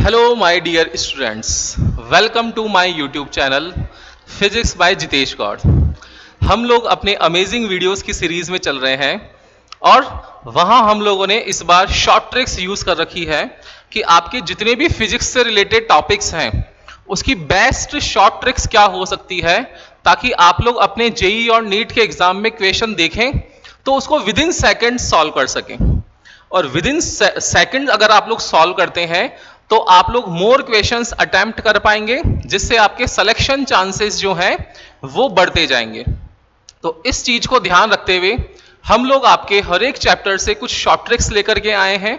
Hello, my dear students. Welcome to my YouTube channel Physics by Jitesh Gaur. हम लोग अपने amazing videos की series में चल रहे हैं और वहां हम लोगों ने इस बार शॉर्ट ट्रिक्स यूज कर रखी है कि आपके जितने भी फिजिक्स से रिलेटेड टॉपिक्स हैं उसकी बेस्ट शॉर्ट ट्रिक्स क्या हो सकती है, ताकि आप लोग अपने जेई और नीट के एग्जाम में क्वेश्चन देखें तो उसको विद इन सेकेंड सॉल्व कर सकें। और विद इन सेकेंड अगर आप लोग सॉल्व करते हैं तो आप लोग मोर क्वेश्चंस अटेम्प्ट कर पाएंगे, जिससे आपके सिलेक्शन चांसेस जो हैं वो बढ़ते जाएंगे। तो इस चीज को ध्यान रखते हुए हम लोग आपके हर एक चैप्टर से कुछ शॉर्ट ट्रिक्स लेकर के आए हैं।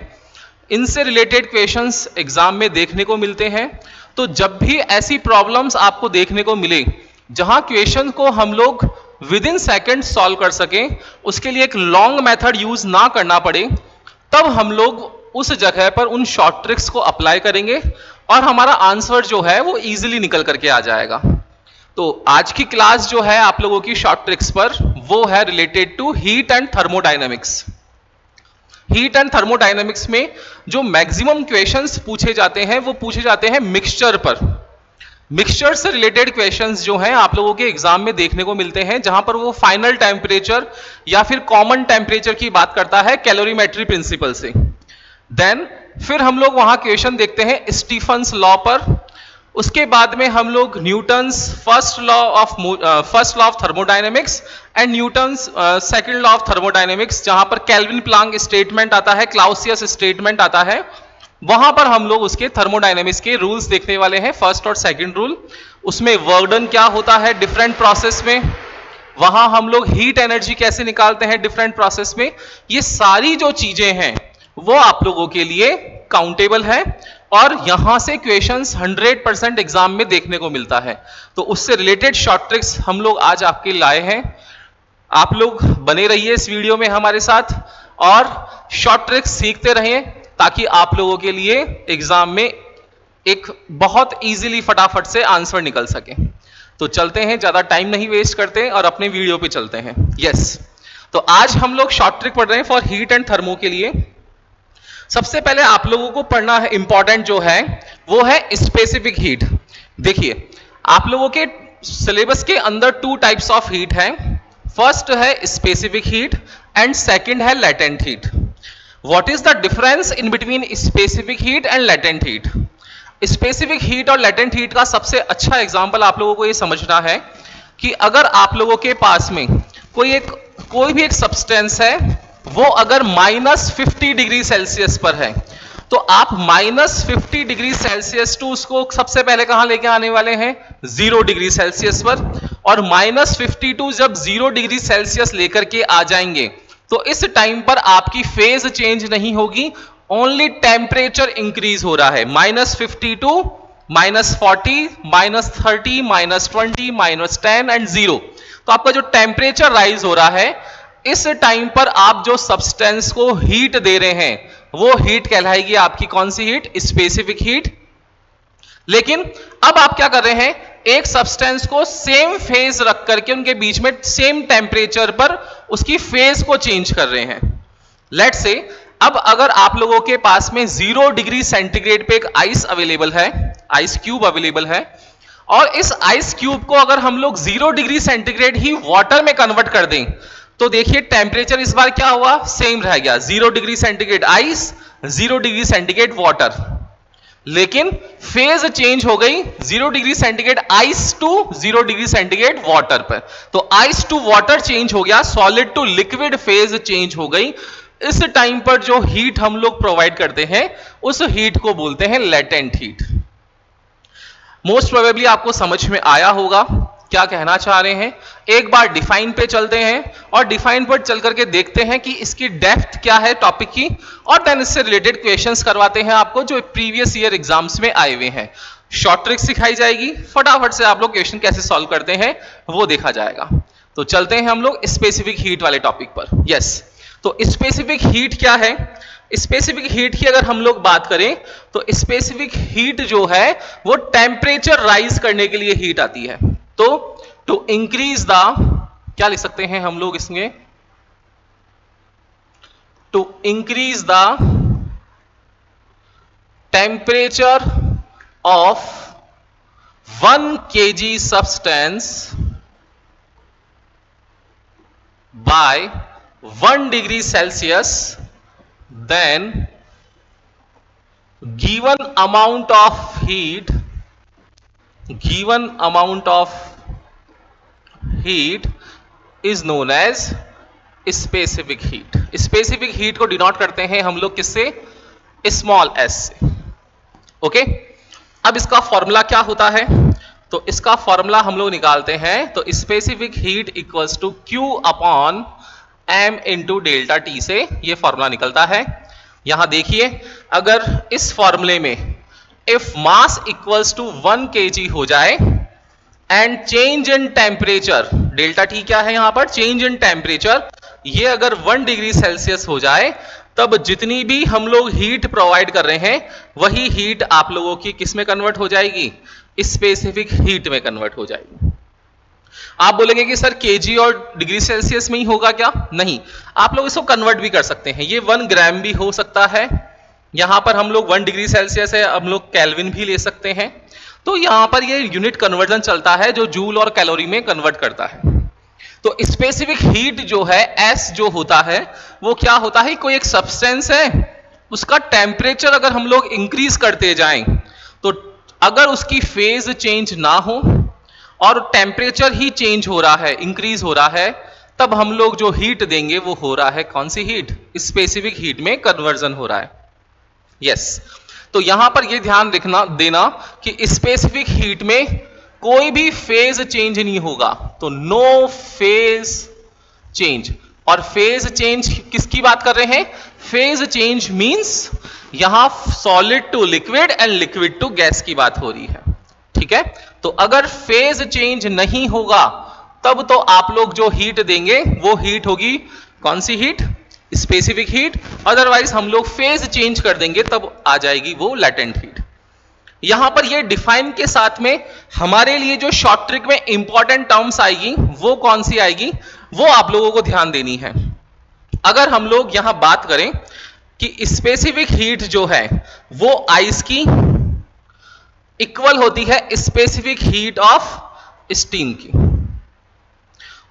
इनसे रिलेटेड क्वेश्चंस एग्जाम में देखने को मिलते हैं। तो जब भी ऐसी प्रॉब्लम्स आपको देखने को मिले जहां क्वेश्चन को हम लोग विद इन सेकेंड सॉल्व कर सकें, उसके लिए एक लॉन्ग मेथड यूज ना करना पड़े, तब हम लोग उस जगह पर उन शॉर्ट ट्रिक्स को अप्लाई करेंगे और हमारा आंसर जो है वो इजीली निकल करके आ जाएगा। तो आज की क्लास जो है आप लोगों की शॉर्ट ट्रिक्स पर, वो है related to heat and thermodynamics. Heat and thermodynamics में जो मैक्सिमम क्वेश्चंस पूछे जाते हैं वो पूछे जाते हैं मिक्सचर पर। मिक्सचर से रिलेटेड क्वेश्चंस जो हैं आप लोगों के एग्जाम में देखने को मिलते हैं, जहां पर वो फाइनल टेम्परेचर या फिर कॉमन टेम्परेचर की बात करता है कैलोरीमेट्री प्रिंसिपल से। देन फिर हम लोग वहां क्वेश्चन देखते हैं स्टीफन्स लॉ पर। उसके बाद में हम लोग Newton's first law of thermodynamics and Newton's second law of thermodynamics, जहां पर केल्विन प्लांक स्टेटमेंट आता है, क्लाउसियस स्टेटमेंट आता है, वहां पर हम लोग उसके थर्मोडायनेमिक्स के रूल्स देखने वाले हैं, फर्स्ट और सेकंड रूल। उसमें वर्क डन क्या होता है डिफरेंट प्रोसेस में, वहां हम लोग हीट एनर्जी कैसे निकालते हैं डिफरेंट प्रोसेस में। ये सारी जो चीजें हैं वो आप लोगों के लिए काउंटेबल है और यहां से क्वेश्चंस 100% एग्जाम में देखने को मिलता है। तो उससे रिलेटेड शॉर्ट ट्रिक्स हम लोग आज आपके लाए हैं। आप लोग बने रहिए इस वीडियो में हमारे साथ और शॉर्ट ट्रिक्स सीखते रहिए, ताकि आप लोगों के लिए एग्जाम में एक बहुत इजीली फटाफट से आंसर निकल सके। तो चलते हैं, ज्यादा टाइम नहीं वेस्ट करते और अपने वीडियो पे चलते हैं। यस, तो आज हम लोग शॉर्ट ट्रिक पढ़ रहे हैं फॉर हीट एंड थर्मो के लिए। सबसे पहले आप लोगों को पढ़ना है, इंपॉर्टेंट जो है वो है स्पेसिफिक हीट। देखिए, आप लोगों के सिलेबस के अंदर टू टाइप्स ऑफ हीट हैं। फर्स्ट है स्पेसिफिक हीट एंड सेकंड है latent heat. What is the difference in between specific heat and latent heat? Specific heat और लेटेंट हीट का सबसे अच्छा एग्जांपल आप लोगों को ये समझना है कि अगर आप लोगों के पास में कोई भी एक सब्सटेंस है, वो अगर -50 डिग्री सेल्सियस पर है, तो आप -50 डिग्री सेल्सियस टू उसको सबसे पहले कहां लेके आने वाले हैं? 0 डिग्री सेल्सियस पर। और -50 टू जब 0 डिग्री सेल्सियस लेकर के आ जाएंगे तो इस टाइम पर आपकी फेज चेंज नहीं होगी, ओनली टेम्परेचर इंक्रीज हो रहा है। -50 टू -40, -30, -20, -10 एंड 0। तो आपका जो टेम्परेचर राइज हो रहा है, इस टाइम पर आप जो सब्सटेंस को हीट दे रहे हैं वो हीट कहलाएगी आपकी कौन सी हीट? Specific heat. लेकिन अब आप क्या कर रहे हैं, एक सब्सटेंस को सेम फेज रख करके उनके बीच में सेम टेम्परेचर पर उसकी फेज को चेंज कर रहे हैं। लेट्स से अब अगर आप लोगों के पास में 0 डिग्री सेंटीग्रेड पे एक आइस अवेलेबल है, आइस क्यूब अवेलेबल है, और इस आइस क्यूब को अगर हम लोग 0 डिग्री सेंटीग्रेड ही वाटर में कन्वर्ट कर दें, तो देखिए टेम्परेचर इस बार क्या हुआ? सेम रह गया, 0 degree centigrade ice, 0 degree centigrade water. लेकिन फेज चेंज हो गई 0 degree centigrade ice to 0 degree centigrade water पर। तो आइस टू वाटर चेंज हो गया, solid to liquid phase change हो गई। इस टाइम पर जो हीट हम लोग प्रोवाइड करते हैं उस हीट को बोलते हैं लेटेंट हीट। मोस्ट प्रोबेबली आपको समझ में आया होगा क्या कहना चाह रहे हैं। एक बार डिफाइन पे चलते हैं और डिफाइन पर चल करके देखते हैं कि इसकी डेप्थ क्या है टॉपिक की, और देन इससे रिलेटेड क्वेश्चंस करवाते हैं आपको जो प्रीवियस ईयर एग्जाम्स में आए हुए हैं। शॉर्ट ट्रिक सिखाई जाएगी, फटाफट से आप लोग क्वेश्चन कैसे सॉल्व करते हैं वो देखा जाएगा। तो चलते हैं हम लोग स्पेसिफिक हीट वाले टॉपिक पर। यस, तो स्पेसिफिक हीट क्या है? स्पेसिफिक हीट की अगर हम लोग बात करें तो स्पेसिफिक हीट जो है वो टेम्परेचर राइज करने के लिए हीट आती है। तो टू इंक्रीज द, क्या लिख सकते हैं हम लोग इसमें? To increase the temperature of 1 kg substance by 1 degree Celsius, then given amount of heat is known as specific heat. Specific heat को डिनोट करते हैं हम लोग किससे? स्मॉल एस से। ओके, अब इसका फॉर्मूला क्या होता है? तो इसका फॉर्मूला हम लोग निकालते हैं, तो specific heat equals to Q upon m into delta T से ये फॉर्मूला निकलता है। यहां देखिए, अगर इस फॉर्मूले में if mass equals to 1 kg हो जाए and change in temperature, delta T क्या है यहां पर? चेंज इन टेम्परेचर, ये अगर 1 डिग्री सेल्सियस हो जाए, तब जितनी भी हम लोग हीट प्रोवाइड कर रहे हैं वही हीट आप लोगों की किस में कन्वर्ट हो जाएगी? स्पेसिफिक हीट में कन्वर्ट हो जाएगी। आप बोलेंगे कि सर केजी और डिग्री सेल्सियस में ही होगा क्या? नहीं, आप लोग इसको कन्वर्ट भी कर सकते हैं। ये 1 ग्राम भी हो सकता है, यहां पर हम लोग 1 डिग्री सेल्सियस है, हम लोग केल्विन भी ले सकते हैं। तो यहां पर ये यूनिट कन्वर्जन चलता है जो जूल और कैलोरी में कन्वर्ट करता है। तो स्पेसिफिक हीट जो है, एस जो होता है, वो क्या होता है? कोई एक सब्सटेंस है, उसका टेम्परेचर अगर हम लोग इंक्रीज करते जाएं, तो अगर उसकी फेज चेंज ना हो और टेम्परेचर ही चेंज हो रहा है, इंक्रीज हो रहा है, तब हम लोग जो हीट देंगे वो हो रहा है कौन सी हीट? स्पेसिफिक हीट में कन्वर्जन हो रहा है। यस, तो यहां पर ये ध्यान देना कि स्पेसिफिक हीट में कोई भी फेज चेंज नहीं होगा, तो नो फेज चेंज। और फेज चेंज किसकी बात कर रहे हैं? फेज चेंज मींस यहां solid to liquid and liquid to gas की बात हो रही है। ठीक है, तो अगर फेज चेंज नहीं होगा तब तो आप लोग जो हीट देंगे वो हीट होगी कौन सी हीट? Specific heat. अदरवाइज हम लोग फेज चेंज कर देंगे तब आ जाएगी वो लेटेंट हीट। यहां पर ये डिफाइन के साथ में हमारे लिए जो शॉर्ट ट्रिक में इंपॉर्टेंट टर्म्स आएगी वो कौन सी आएगी, वो आप लोगों को ध्यान देनी है। अगर हम लोग यहां बात करें कि स्पेसिफिक हीट जो है वो आइस की इक्वल होती है स्पेसिफिक हीट ऑफ स्टीम की,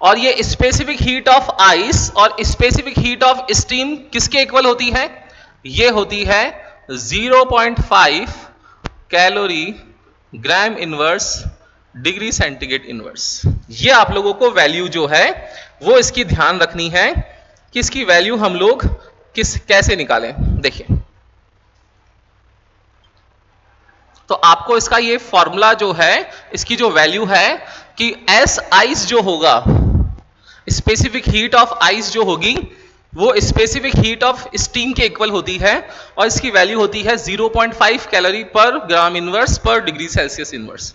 और ये स्पेसिफिक हीट ऑफ आइस और स्पेसिफिक हीट ऑफ स्टीम किसके इक्वल होती है? ये होती है 0.5 कैलोरी ग्राम इनवर्स डिग्री सेंटीग्रेड इनवर्स। ये आप लोगों को वैल्यू जो है वो इसकी ध्यान रखनी है कि इसकी वैल्यू हम लोग कैसे निकालें। देखिए, तो आपको इसका ये फॉर्मूला जो है, इसकी जो वैल्यू है कि एस आइस जो होगा, स्पेसिफिक हीट ऑफ आइस जो होगी वो स्पेसिफिक हीट ऑफ स्टीम के इक्वल होती है, और इसकी वैल्यू होती है 0.5 कैलोरी पर ग्राम इनवर्स पर डिग्री सेल्सियस इनवर्स।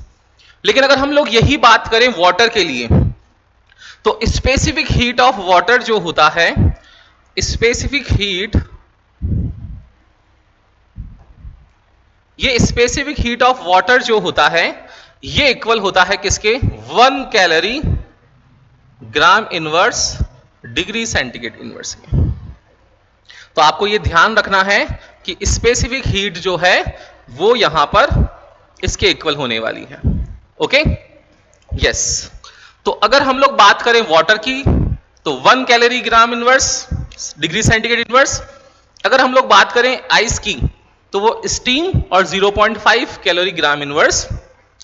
लेकिन अगर हम लोग यही बात करें वाटर के लिए, तो स्पेसिफिक हीट ऑफ वाटर जो होता है, स्पेसिफिक हीट, ये स्पेसिफिक हीट ऑफ वाटर जो होता है ये इक्वल होता है किसके? 1 कैलोरी ग्राम इनवर्स डिग्री सेंटीग्रेड इनवर्स के। तो आपको ये ध्यान रखना है कि स्पेसिफिक हीट जो है वो यहां पर इसके इक्वल होने वाली है। Okay, yes. तो अगर हम लोग बात करें वाटर की, तो 1 कैलोरी ग्राम इनवर्स डिग्री सेंटीग्रेड इनवर्स। अगर हम लोग बात करें आइस की, तो वो स्टीम और 0.5 कैलोरी ग्राम इनवर्स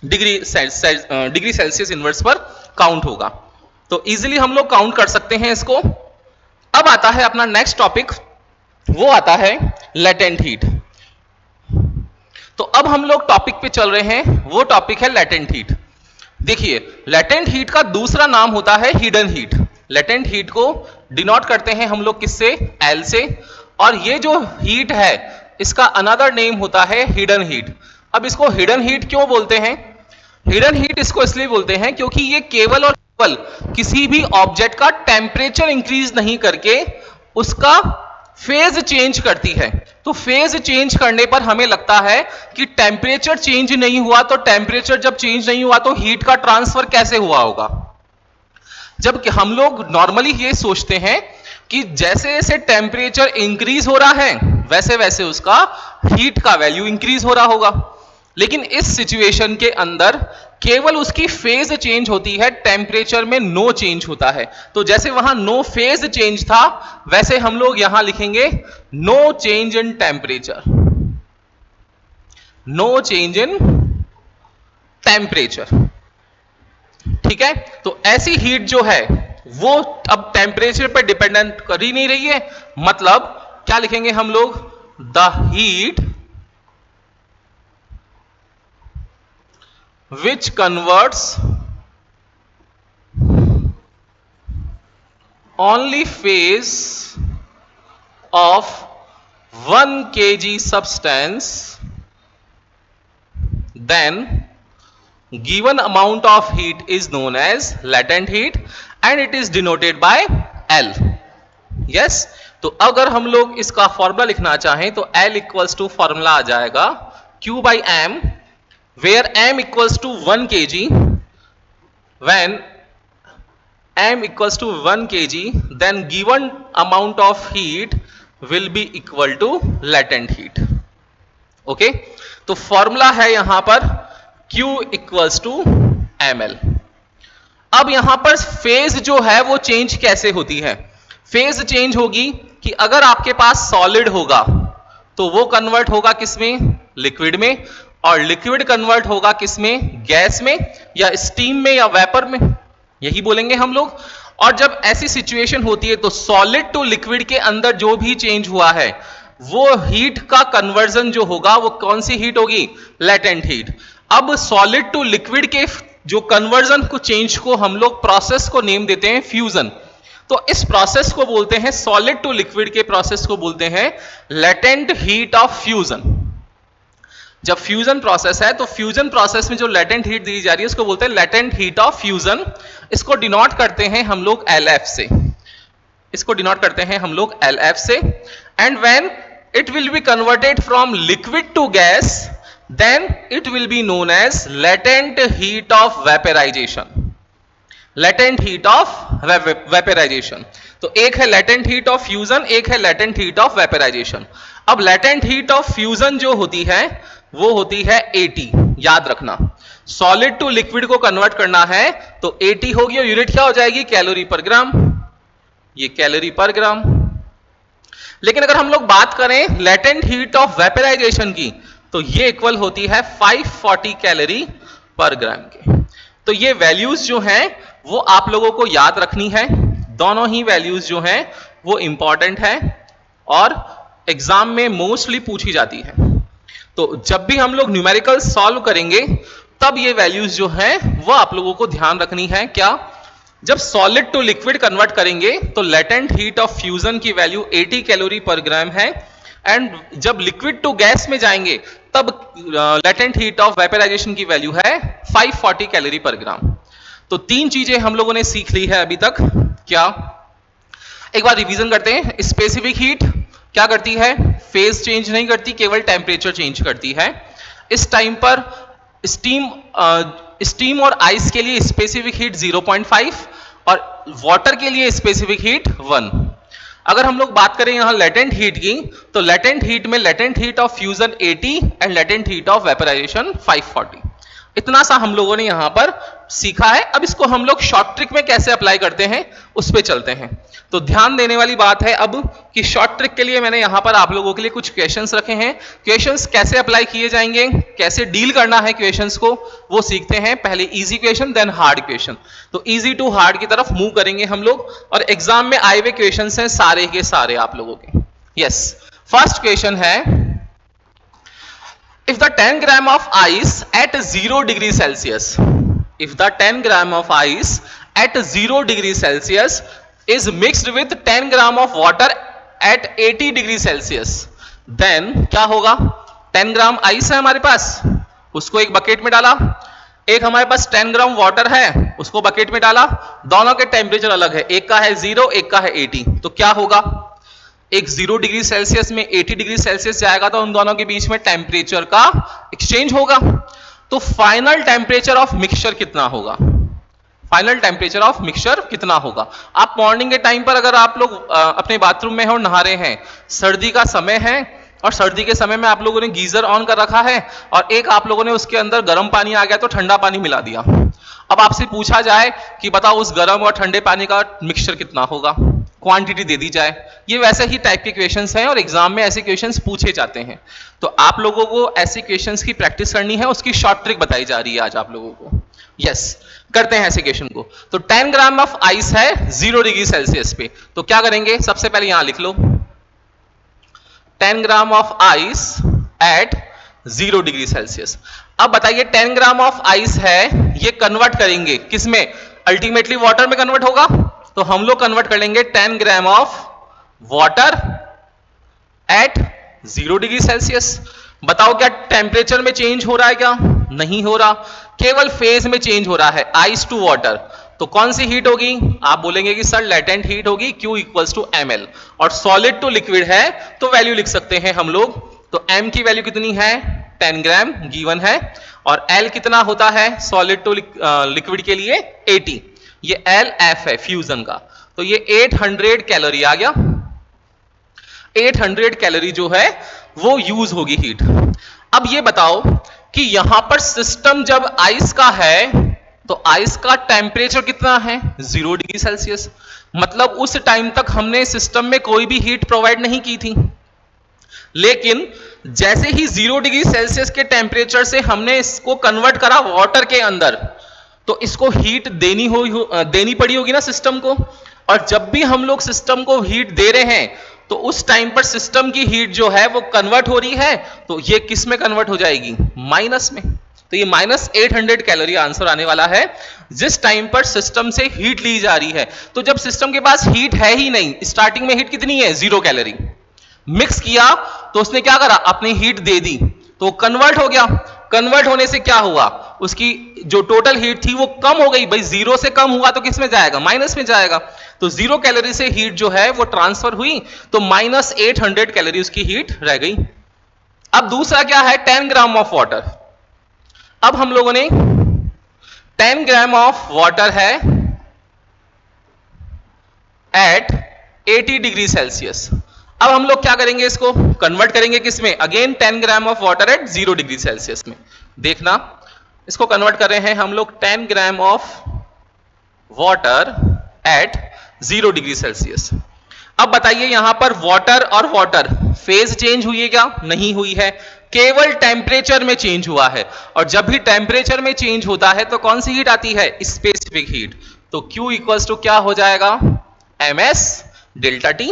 डिग्री सेल्सियस इनवर्स पर काउंट होगा। तो इजीली हम लोग काउंट कर सकते हैं इसको। अब आता है अपना नेक्स्ट टॉपिक, वो आता है लेटेंट हीट। तो अब हम लोग टॉपिक पे चल रहे हैं, वो टॉपिक है लेटेंट हीट। देखिए, लेटेंट हीट का दूसरा नाम होता है हिडन हीट। लेटेंट हीट को डिनोट करते हैं हम लोग किससे? एल से। और ये जो हीट है इसका अनदर नेम होता है हिडन हीट। अब इसको हिडन हीट क्यों बोलते हैं? हिडन हीट इसको इसलिए बोलते हैं क्योंकि ये केवल और केवल किसी भी ऑब्जेक्ट का टेम्परेचर इंक्रीज नहीं करके उसका फेज चेंज करती है। तो फेज चेंज करने पर हमें लगता है कि टेम्परेचर चेंज नहीं हुआ, तो टेम्परेचर जब चेंज नहीं हुआ तो हीट का ट्रांसफर कैसे हुआ होगा? जबकि हम लोग नॉर्मली ये सोचते हैं कि जैसे जैसे टेम्परेचर इंक्रीज हो रहा है वैसे वैसे उसका हीट का वैल्यू इंक्रीज हो रहा होगा। लेकिन इस सिचुएशन के अंदर केवल उसकी फेज चेंज होती है, टेम्परेचर में नो चेंज होता है। तो जैसे वहां नो फेज चेंज था, वैसे हम लोग यहां लिखेंगे no change in temperature, no change in temperature. ठीक है, तो ऐसी हीट जो है वो अब टेम्परेचर पर डिपेंडेंट कर ही नहीं रही है। मतलब क्या लिखेंगे हम लोग, the heat which converts only phase of 1 kg substance, then given amount of heat is known as latent heat and it is denoted by L. yes, तो अगर हम लोग इसका फॉर्मूला लिखना चाहें तो L इक्वल्स टू फॉर्मूला आ जाएगा Q by M, where M equals to 1 kg, when M equals to 1 kg, then given amount of heat will be equal to latent heat. Okay, तो फॉर्मूला है यहां पर Q equals to ml। अब यहां पर phase जो है वो चेंज कैसे होती है? फेज चेंज होगी कि अगर आपके पास सॉलिड होगा तो वो कन्वर्ट होगा किसमें, लिक्विड में, और लिक्विड कन्वर्ट होगा किसमें, गैस में, या स्टीम में, या वेपर में, यही बोलेंगे हम लोग। और जब ऐसी सिचुएशन होती है तो सॉलिड टू लिक्विड के अंदर जो भी चेंज हुआ है वो हीट का कन्वर्जन जो होगा वो कौन सी हीट होगी, लेटेंट हीट। अब सॉलिड टू लिक्विड के जो कन्वर्जन को, चेंज को हम लोग प्रोसेस को नेम देते हैं फ्यूजन। तो इस प्रोसेस को बोलते हैं, सॉलिड टू लिक्विड के प्रोसेस को बोलते हैं लेटेंट हीट ऑफ फ्यूजन। जब फ्यूजन प्रोसेस है तो फ्यूजन प्रोसेस में जो लेटेंट हीट दी जा रही है उसको बोलते हैं लेटेंट हीट ऑफ फ्यूजन। इसको डिनोट करते हैं हम लोग LF से, इसको डिनोट करते हैं हम लोग LF से। And when it will be converted from liquid to gas, then it will be known as latent heat of vaporization, latent heat of vaporization. तो एक है लेटेंट हीट ऑफ फ्यूजन, एक है लेटेंट हीट ऑफ वेपराइजेशन। अब latent heat of fusion जो होती है वो होती है AT, याद रखना। सॉलिड टू लिक्विड को कन्वर्ट करना है तो AT होगी और यूनिट क्या हो जाएगी, कैलोरी पर ग्राम, ये कैलोरी पर ग्राम। लेकिन अगर हम लोग बात करें लेटेंट हीट ऑफ वेपराइजेशन की तो ये इक्वल होती है 540 कैलोरी पर ग्राम के। तो ये वैल्यूज जो हैं वो आप लोगों को याद रखनी है, दोनों ही वैल्यूज जो हैं वो इंपॉर्टेंट है और एग्जाम में मोस्टली पूछी जाती है। तो जब भी हम लोग न्यूमेरिकल सॉल्व करेंगे तब ये वैल्यूज जो हैं वो आप लोगों को ध्यान रखनी है। क्या, जब सॉलिड टू लिक्विड कन्वर्ट करेंगे तो लेटेंट हीट ऑफ फ्यूजन की वैल्यू 80 कैलोरी पर ग्राम है, एंड जब लिक्विड टू गैस में जाएंगे तब लेटेंट हीट ऑफ वेपराइजेशन की वैल्यू है 540 कैलोरी पर ग्राम। तो तीन चीजें हम लोगों ने सीख ली है अभी तक। क्या, एक बार रिवीजन करते हैं। स्पेसिफिक हीट क्या करती है, फेज चेंज नहीं करती, केवल टेम्परेचर चेंज करती है। इस टाइम पर स्टीम और आइस के लिए स्पेसिफिक हीट 0.5 और वाटर के लिए स्पेसिफिक हीट 1। अगर हम लोग बात करें यहां लेटेंट हीट की तो लेटेंट हीट में latent heat of fusion 80 and latent heat of vaporization 540। इतना सा हम लोगों ने यहां पर सीखा है। अब इसको हम लोग शॉर्ट ट्रिक में कैसे अप्लाई करते हैं उस पे चलते हैं। तो ध्यान देने वाली बात है अब कि शॉर्ट ट्रिक के लिए मैंने यहां पर आप लोगों के लिए कुछ क्वेश्चंस रखे हैं। क्वेश्चंस कैसे अप्लाई किए जाएंगे, कैसे डील करना है क्वेश्चंस को, वो सीखते हैं। पहले easy question then hard question. तो इजी टू हार्ड की तरफ मूव करेंगे हम लोग और एग्जाम में आए हुए क्वेश्चंस हैं सारे के सारे आप लोगों के। यस, फर्स्ट क्वेश्चन है, if the 10 gram of ice at 0 degree Celsius, if the 10 gram of ice at 0 degree Celsius is mixed with 10 gram of water at 80 degree Celsius, then क्या होगा। 10 ग्राम आइस है हमारे पास, उसको एक bucket में डाला, एक हमारे पास 10 ग्राम वाटर है उसको बकेट में डाला, दोनों के टेम्परेचर अलग है, एक का है 0 एक का है 80। तो क्या होगा, एक 0 डिग्री सेल्सियस में 80 डिग्री सेल्सियस जाएगा तो उन दोनों के बीच में टेम्परेचर का एक्सचेंज होगा। तो फाइनल टेम्परेचर ऑफ मिक्सचर कितना होगा, फाइनल टेम्परेचर ऑफ मिक्सचर कितना होगा। आप मॉर्निंग के टाइम पर अगर आप लोग अपने बाथरूम में हो, नहा रहे हैं, सर्दी का समय है और सर्दी के समय में आप लोगों ने गीजर ऑन कर रखा है और एक आप लोगों ने उसके अंदर गर्म पानी आ गया तो ठंडा पानी मिला दिया। अब आपसे पूछा जाए कि बताओ उस गर्म और ठंडे पानी का मिक्सचर कितना होगा, क्वांटिटी दे दी जाए। ये वैसे ही टाइप के क्वेश्चंस हैं और एग्जाम में ऐसे क्वेश्चंस पूछे जाते हैं। तो आप लोगों को ऐसे क्वेश्चंस की प्रैक्टिस करनी है, उसकी शॉर्ट ट्रिक बताई जा रही है आज आप लोगों को। यस, करते हैं ऐसे क्वेश्चन को। तो 10 ग्राम ऑफ आइस है 0 डिग्री सेल्सियस पे, तो क्या करेंगे, सबसे पहले यहां लिख लो 10 gram of ice eight 0 degree Celsius. अब बताइए 10 ग्राम ऑफ आइस है, ये कन्वर्ट करेंगे किसमें, अल्टीमेटली वाटर में कन्वर्ट होगा। तो हम लोग कन्वर्ट कर लेंगे 10 gram of water at 0 degree Celsius. बताओ क्या टेम्परेचर में चेंज हो रहा है, क्या नहीं हो रहा, केवल फेज में चेंज हो रहा है, आइस टू वाटर। तो कौन सी हीट होगी, आप बोलेंगे कि सर लेटेंट हीट होगी, Q इक्वल्स टू ml। और सॉलिड टू लिक्विड है तो वैल्यू लिख सकते हैं हम लोग। तो m की वैल्यू कितनी है, 10 ग्राम गिवन है, और L कितना होता है सॉलिड टू लिक्विड के लिए 80, ये LF है फ्यूजन का। तो ये 800 कैलोरी आ गया, 800 कैलोरी जो है वो यूज होगी हीट। अब ये बताओ कि यहां पर सिस्टम जब आइस का है तो आइस का टेम्परेचर कितना है 0 डिग्री सेल्सियस, मतलब उस टाइम तक हमने सिस्टम में कोई भी हीट प्रोवाइड नहीं की थी। लेकिन जैसे ही 0 डिग्री सेल्सियस के टेम्परेचर से हमने इसको कन्वर्ट करा वाटर के अंदर, तो इसको हीट देनी पड़ी होगी ना सिस्टम को। और जब भी हम लोग सिस्टम को हीट दे रहे हैं तो उस टाइम पर सिस्टम की हीट जो है वो कन्वर्ट हो रही है, तो ये किस में कन्वर्ट हो जाएगी, माइनस में। तो ये -800 कैलोरी आंसर आने वाला है जिस टाइम पर सिस्टम से हीट ली जा रही है। तो जब सिस्टम के पास हीट है ही नहीं, स्टार्टिंग में हीट कितनी है 0 कैलोरी, मिक्स किया तो उसने क्या करा, अपनी हीट दे दी, तो कन्वर्ट हो गया। कन्वर्ट होने से क्या हुआ, उसकी जो टोटल हीट थी वो कम हो गई, भाई 0 से कम हुआ तो किस में जाएगा, माइनस में जाएगा। तो 0 कैलोरी से हीट जो है वो ट्रांसफर हुई, तो -800 कैलोरी उसकी हीट रह गई। अब दूसरा क्या है, 10 ग्राम ऑफ वाटर। अब हम लोगों ने 10 ग्राम ऑफ वाटर है एट 80 डिग्री सेल्सियस। अब हम लोग क्या करेंगे, इसको कन्वर्ट करेंगे किसमें, again 10 gram of water at 0 degree Celsius में। देखना, इसको कन्वर्ट कर रहे हैं हम लोग 10 gram of water at 0 degree Celsius. अब बताइए यहां पर वाटर और वाटर फेज चेंज हुई है क्या, नहीं हुई है, केवल टेम्परेचर में चेंज हुआ है। और जब भी टेम्परेचर में चेंज होता है तो कौन सी हीट आती है, स्पेसिफिक हीट। तो Q इक्वल्स टू क्या हो जाएगा, ms डेल्टा T।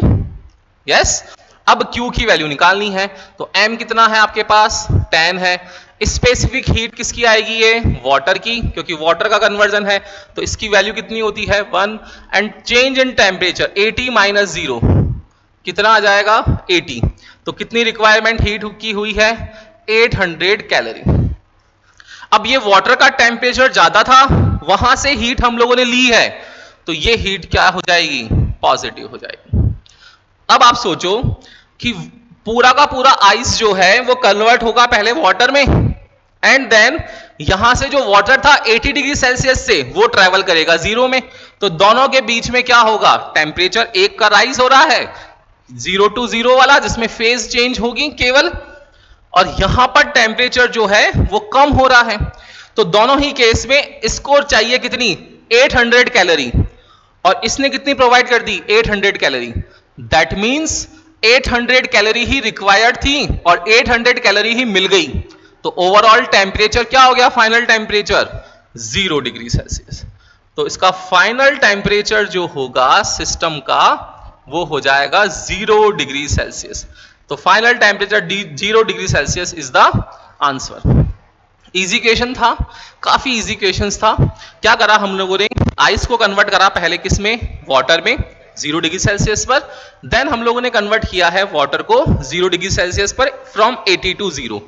यस, अब Q की वैल्यू निकालनी है, तो M कितना है आपके पास, 10 है। स्पेसिफिक हीट किसकी आएगी, ये वाटर की, क्योंकि वाटर का कन्वर्जन है, तो इसकी वैल्यू कितनी होती है 1। एंड चेंज इन टेम्परेचर 80 - 0 कितना आ जाएगा 80। तो कितनी रिक्वायरमेंट हीट की हुई है, 800 कैलोरी। अब ये वाटर का टेम्परेचर ज्यादा था, वहां से हीट हम लोगों ने ली है, तो ये हीट क्या हो जाएगी, पॉजिटिव हो जाएगी। अब आप सोचो कि पूरा का पूरा आइस जो है वो कन्वर्ट होगा पहले वाटर में, एंड देन यहां से जो वाटर था 80 डिग्री सेल्सियस से वो ट्रेवल करेगा 0 में। तो दोनों के बीच में क्या होगा, टेम्परेचर एक का राइज हो रहा है 0 to 0 वाला, जिसमें फेज चेंज होगी केवल, और यहां पर टेम्परेचर जो है वो कम हो रहा है। तो दोनों ही केस में स्कोर चाहिए कितनी, 800 कैलोरी, और इसने कितनी प्रोवाइड कर दी, 800 calorie. That means 800 calorie he required थी और 800 कैलोरी ही मिल गई। तो ओवरऑल टेम्परेचर क्या हो गया, फाइनल टेम्परेचर 0 डिग्री सेल्सियस। तो इसका फाइनल टेम्परेचर जो होगा सिस्टम का वो हो जाएगा 0 डिग्री सेल्सियस। तो final temperature 0 degree Celsius is the answer. Easy question था, काफी इजी क्वेश्चन था। क्या करा हम लोगों ने, आइस को कन्वर्ट करा पहले किसमें, वाटर में 0 डिग्री सेल्सियस पर, देन हम लोगों ने कन्वर्ट किया है वाटर को 0 डिग्री सेल्सियस पर फ्रॉम 80 to 0।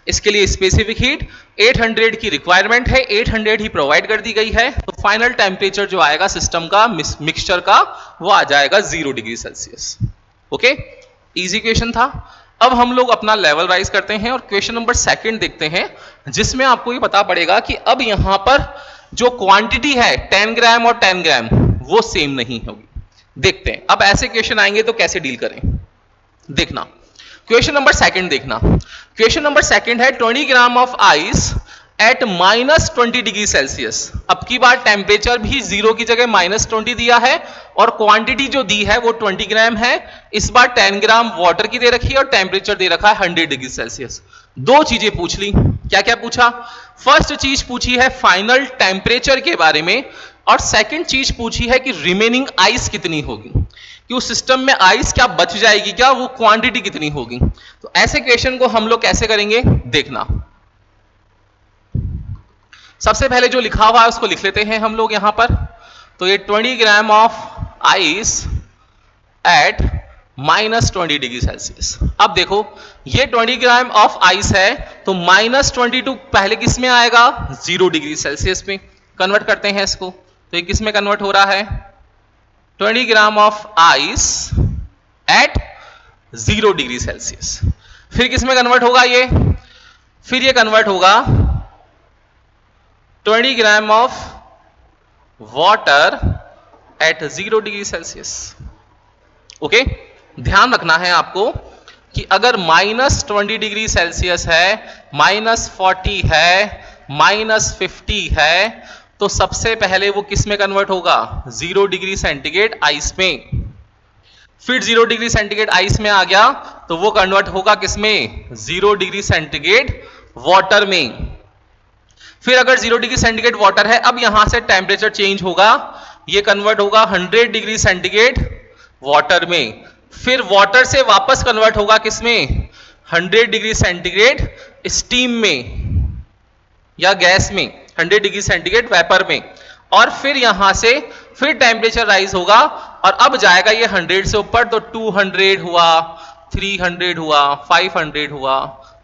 इसके लिए स्पेसिफिक हीट 800 की रिक्वायरमेंट है, 800 ही प्रोवाइड कर दी गई है। तो फाइनल टेम्परेचर जो आएगा सिस्टम का मिक्सचर का वो आ जाएगा 0 degree Celsius. Okay, easy question था। अब हम लोग अपना लेवल राइज करते हैं और क्वेश्चन नंबर 2 देखते हैं, जिसमें आपको ये पता पड़ेगा कि अब यहां पर जो क्वांटिटी है 10 ग्राम और 10 ग्राम वो सेम नहीं होगी। देखते हैं अब ऐसे क्वेश्चन आएंगे तो कैसे डील करें। देखना, क्वेश्चन नंबर सेकंड देखना। क्वेश्चन नंबर सेकंड है 20 gram of ice eight -20°C। अब की बार टेम्परेचर भी जीरो की जगह -20 दिया है और क्वांटिटी जो दी है वो 20 ग्राम है। इस बार 10 ग्राम वाटर की दे रखी है और टेम्परेचर दे रखा है 100°C। दो चीजें पूछ ली। क्या क्या पूछा? फर्स्ट चीज पूछी है फाइनल टेम्परेचर के बारे में और सेकंड चीज पूछी है कि रिमेनिंग आइस कितनी होगी, कि उस सिस्टम में आइस क्या बच जाएगी, क्या वो क्वांटिटी कितनी होगी। तो ऐसे क्वेश्चन को हम लोग कैसे करेंगे देखना। सबसे पहले जो लिखा हुआ है उसको लिख लेते हैं हम लोग यहां पर। तो ये 20 gram of ice eight -20°C। अब देखो ये 20 ग्राम ऑफ आइस है तो -22 पहले किस में आएगा? 0°C में कन्वर्ट करते हैं इसको। तो ये किस में कन्वर्ट हो रहा है? 20 gram of ice eight 0°C। फिर किस में कन्वर्ट होगा ये? फिर ये कन्वर्ट होगा 20 ग्राम of water eight 0°C। Okay, ध्यान रखना है आपको कि अगर -20°C है, -40 है, -50 है, तो सबसे पहले वो किस में कन्वर्ट होगा? 0°C आइस में। फिर 0°C आइस में आ गया तो वो कन्वर्ट होगा किस में? 0°C वाटर में। फिर अगर 0°C वाटर है, अब यहां से टेम्परेचर चेंज होगा, ये कन्वर्ट होगा 100°C वाटर में। फिर वाटर से वापस कन्वर्ट होगा किसमें? 100°C स्टीम में या गैस में, 100°C वेपर में। और फिर यहां से फिर टेम्परेचर राइज होगा और अब जाएगा ये 100 से ऊपर, तो 200 हुआ, 300 हुआ, 500 हुआ,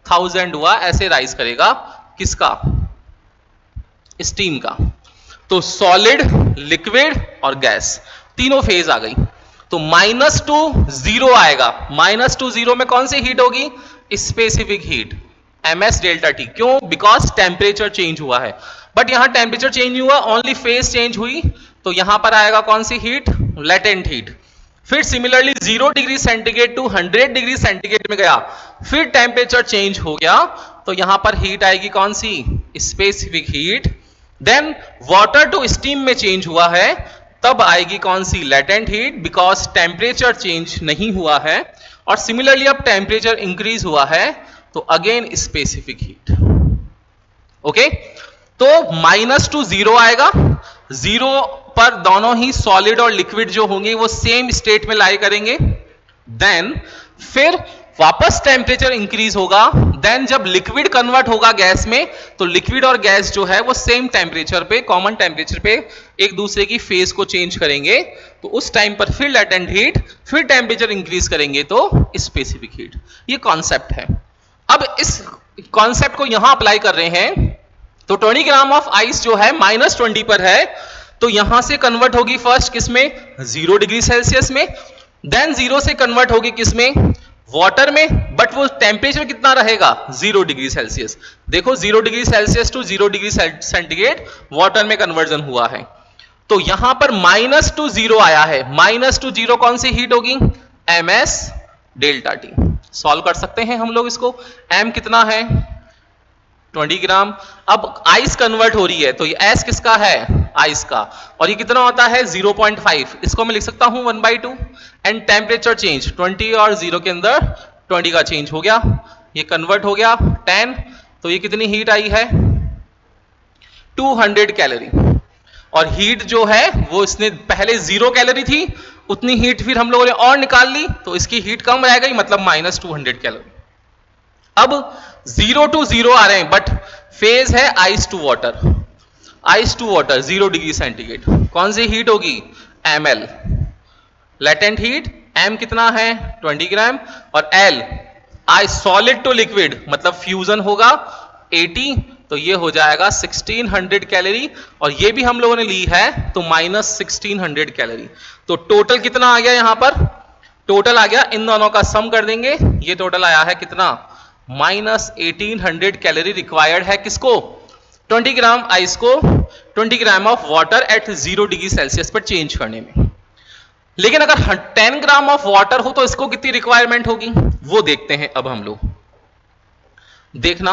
1000 हुआ, ऐसे राइज करेगा। किसका? स्टीम का। तो सॉलिड, लिक्विड और गैस तीनों फेज आ गई। तो -2 0 आएगा। -2 0 में कौन सी हीट होगी? Specific heat, ms delta T. क्यों? बिकॉज टेम्परेचर चेंज हुआ है। बट यहां टेम्परेचर चेंज नहीं हुआ, ओनली फेज चेंज हुई, तो यहां पर आएगा कौन सी हीट? Latent heat. फिर सिमिलरली 0°C टू 100°C में गया, फिर टेम्परेचर चेंज हो गया, तो यहां पर हीट आएगी कौन सी? Specific heat. Then water to steam में चेंज हुआ है, तब आएगी कौन सी? Latent heat, because temperature change नहीं हुआ है। और सिमिलरली अब टेम्परेचर इंक्रीज हुआ है तो अगेन स्पेसिफिक हीट। ओके, तो -2 0 आएगा। 0 पर दोनों ही सॉलिड और लिक्विड जो होंगे वो सेम स्टेट में लाई करेंगे। देन फिर वापस टेम्परेचर इंक्रीज होगा। देन जब लिक्विड कन्वर्ट होगा गैस में, तो लिक्विड और गैस जो है वो सेम टेम्परेचर पे, कॉमन टेम्परेचर पे एक दूसरे की फेज को चेंज करेंगे। तो उस टाइम पर फिर लेटेंट हीट, फिर टेम्परेचर इंक्रीज करेंगे तो स्पेसिफिक हीट। ये कॉन्सेप्ट है। अब इस कॉन्सेप्ट को यहां अप्लाई कर रहे हैं। तो 20 ग्राम ऑफ आइस जो है -20 पर है, तो यहां से कन्वर्ट होगी फर्स्ट किसमें? 0°C में। देन 0 से कन्वर्ट होगी किसमें? वाटर में। बट वो टेम्परेचर कितना रहेगा? 0°C। देखो 0°C टू 0°C वाटर में कन्वर्जन हुआ है। तो यहां पर -2 0 आया है। -2 0 कौन सी हीट होगी? ms delta T. सॉल्व कर सकते हैं हम लोग इसको। m कितना है? 20 ग्राम। अब आइस कन्वर्ट हो रही है, तो ये S किसका है? आइस का। और ये कितना होता है? 0.5। इसको मैं लिख सकता हूं 1/2। एंड टेम्परेचर चेंज 20 और 0 के अंदर 20 का चेंज हो गया, ये कन्वर्ट हो गया 10। तो ये कितनी हीट आई है? 200 कैलोरी। और हीट जो है वो इसने पहले 0 कैलोरी थी, उतनी हीट फिर हम लोगों ने और निकाल ली, तो इसकी हीट कम रह गई, मतलब -200 कैलोरी। अब 0 to 0 आ रहे हैं, बट फेज है ice to water. Ice to water 0°C। कौन सी हीट होगी? ml। लेटेंट हीट m कितना है? 20 ग्राम। और l ice solid to liquid, मतलब फ्यूजन होगा 80, तो ये हो जाएगा 1600 कैलोरी। और ये भी हम लोगों ने ली है तो -1600 कैलोरी। तो टोटल कितना आ गया यहां पर? टोटल आ गया, इन दोनों का सम कर देंगे, ये टोटल आया है कितना? -1800 कैलोरी रिक्वायर्ड है किसको? 20 ग्राम आइस को 20 ग्राम ऑफ वाटर एट 0°C पर चेंज करने में। लेकिन अगर 10 ग्राम ऑफ वाटर हो तो इसको कितनी रिक्वायरमेंट होगी वो देखते हैं अब हम लोग। देखना,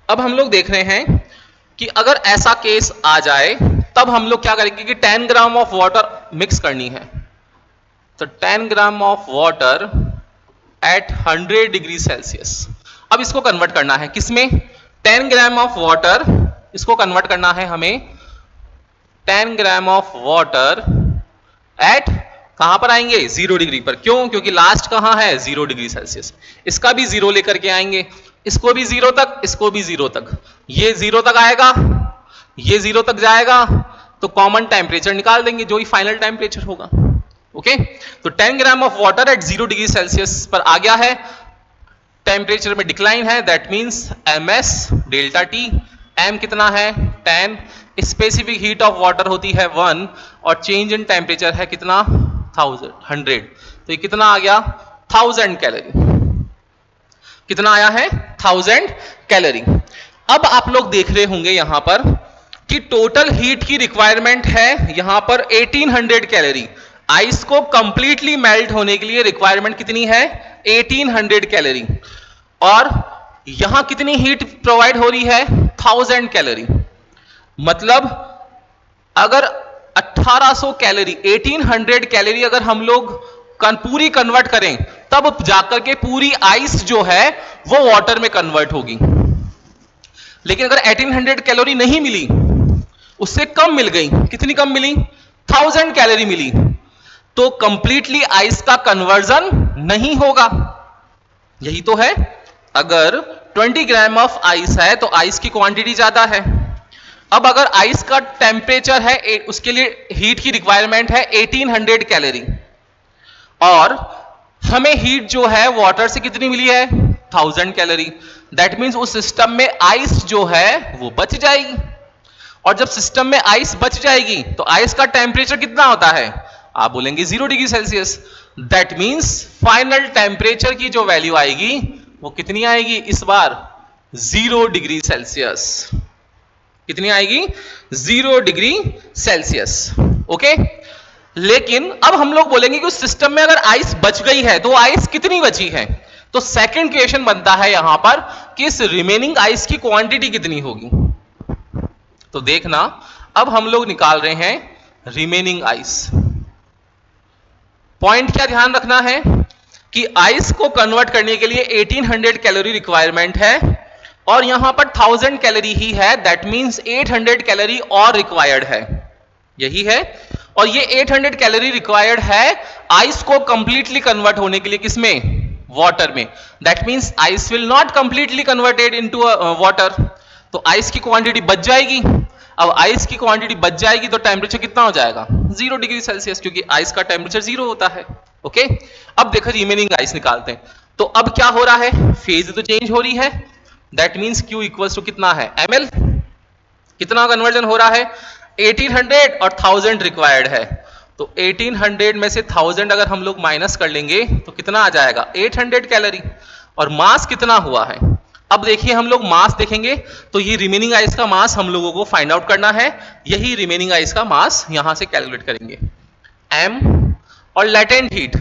अब हम लोग देख रहे हैं कि अगर ऐसा केस आ जाए तब हम लोग क्या करेंगे कि 10 ग्राम ऑफ वाटर मिक्स करनी है। तो 10 gram of water eight 100 degree Celsius. अब इसको कन्वर्ट करना है किसमें, 10 ग्राम ऑफ वाटर, इसको कन्वर्ट करना है हमें 10 ग्राम ऑफ वाटर एट, कहां पर आएंगे 0 डिग्री पर। क्यों, क्योंकि लास्ट कहां है 0 डिग्री सेल्सियस। इसका भी 0 लेकर के आएंगे, इसको भी 0 तक, इसको भी 0 तक, ये 0 तक आएगा, ये 0 तक जाएगा, तो कॉमन टेम्परेचर निकाल देंगे जो ही फाइनल टेम्परेचर होगा। ओके, तो 10 gram of water at 0 degree Celsius पर आ गया है, टेम्परेचर में डिक्लाइन है, that means MS delta T. M कितना है 10, स्पेसिफिक हीट ऑफ वाटर होती है 1 और चेंज इन टेम्परेचर है कितना 100, तो ये कितना आ गया 1000 कैलोरी। कितना आया है 1000 कैलोरी। अब आप लोग देख रहे होंगे यहां पर कि टोटल हीट की रिक्वायरमेंट है यहां पर 1800 कैलोरी। आइस को कंप्लीटली मेल्ट होने के लिए रिक्वायरमेंट कितनी है 1800 कैलोरी, और यहां कितनी हीट प्रोवाइड हो रही है 1000 कैलोरी। मतलब अगर 1800 कैलोरी 1800 कैलोरी अगर हम लोग पूरी कन्वर्ट करें तब जाकर के पूरी आइस जो है वो वाटर में कन्वर्ट होगी। लेकिन अगर 1800 कैलोरी नहीं मिली, उससे कम मिल गई, कितनी कम मिली 1000 कैलोरी मिली, तो कंप्लीटली आइस का कन्वर्जन नहीं होगा। यही तो है, अगर 20 ग्राम ऑफ आइस है तो आइस की क्वांटिटी ज्यादा है। अब अगर आइस का टेम्परेचर है, उसके लिए हीट की रिक्वायरमेंट है 1800 कैलोरी, और हमें हीट जो है वाटर से कितनी मिली है 1000 कैलोरी, दैट मींस उस सिस्टम में आइस जो है वो बच जाएगी। और जब सिस्टम में आइस बच जाएगी तो आइस का टेम्परेचर कितना होता है, आप बोलेंगे 0 degree Celsius. That means final temperature की जो वैल्यू आएगी वो कितनी आएगी इस बार 0 डिग्री सेल्सियस। कितनी आएगी 0 डिग्री सेल्सियस। ओके, लेकिन अब हम लोग बोलेंगे कि उस सिस्टम में अगर आइस बच गई है तो आइस कितनी बची है, तो सेकंड क्वेश्चन बनता है यहां पर कि इस रिमेनिंग आइस की क्वांटिटी कितनी होगी। तो देखना, अब हम लोग निकाल रहे हैं रिमेनिंग आइस। पॉइंट क्या ध्यान रखना है कि आइस को कन्वर्ट करने के लिए 1800 कैलोरी रिक्वायरमेंट है और यहां पर 1000 कैलोरी ही है, दैट मींस 800 कैलोरी और रिक्वायर्ड है, यही है। और ये 800 कैलोरी रिक्वायर्ड है आइस को कंप्लीटली कन्वर्ट होने के लिए, किसमें वाटर में। That means ice will not completely converted into water, तो आइस की क्वांटिटी बच जाएगी। अब आइस की क्वांटिटी बच जाएगी तो टेम्परेचर कितना हो जाएगा 0 डिग्री सेल्सियस, क्योंकि आइस का टेम्परेचर 0 होता है। ओके, अब देखो रिमेनिंग आइस निकालते हैं। तो अब क्या हो रहा है, फेज तो चेंज हो रही है, that means Q equals to कितना है ml। कितना कन्वर्जन हो रहा है 1800 और 1000 रिक्वायर्ड है, तो 1800 में से 1000 अगर हम लोग माइनस कर लेंगे तो कितना आ जाएगा 800 कैलोरी। और मास कितना हुआ है, अब देखिए हम लोग मास देखेंगे तो ये रिमेनिंग आइस का मास हम लोगों को फाइंड आउट करना है, यही रिमेनिंग आइस का मास यहां से कैलकुलेट करेंगे m। और लेटेंट हीट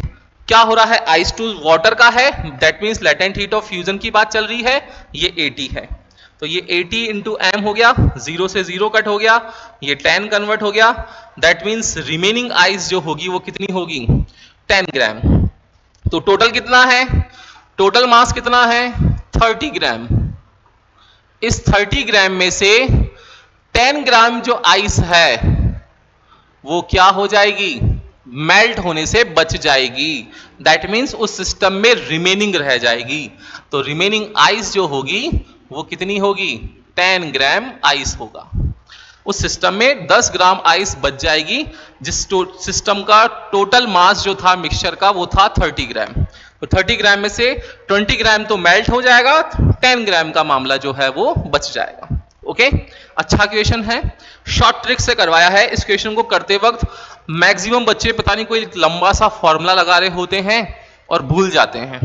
क्या हो रहा है, आइस टू वाटर का है, that means latent heat of fusion की बात चल रही है, ये 80 है, तो ये 80 इंटू एम हो गया, 0 से 0 कट हो गया, ये 10 कन्वर्ट हो गया, दैट मींस रिमेनिंग आइस जो होगी वो कितनी होगी 10 ग्राम। तो टोटल कितना है, टोटल मास कितना है 30 ग्राम। इस 30 ग्राम में से 10 ग्राम जो आइस है वो क्या हो जाएगी, मेल्ट होने से बच जाएगी, दैट मींस उस सिस्टम में रिमेनिंग रह जाएगी। तो रिमेनिंग आइस जो होगी वो कितनी होगी 10 ग्राम आइस होगा। उस सिस्टम में 10 ग्राम आइस बच जाएगी, जिस सिस्टम का टोटल मास जो था मिक्सचर का वो था 30 ग्राम। तो 30 ग्राम में से 20 ग्राम तो मेल्ट हो जाएगा, 10 ग्राम का मामला जो है वो बच जाएगा। ओके, अच्छा क्वेश्चन है, शॉर्ट ट्रिक से करवाया है। इस क्वेश्चन को करते वक्त मैक्सिमम बच्चे पता नहीं कोई लंबा सा फॉर्मूला लगा रहे होते हैं और भूल जाते हैं।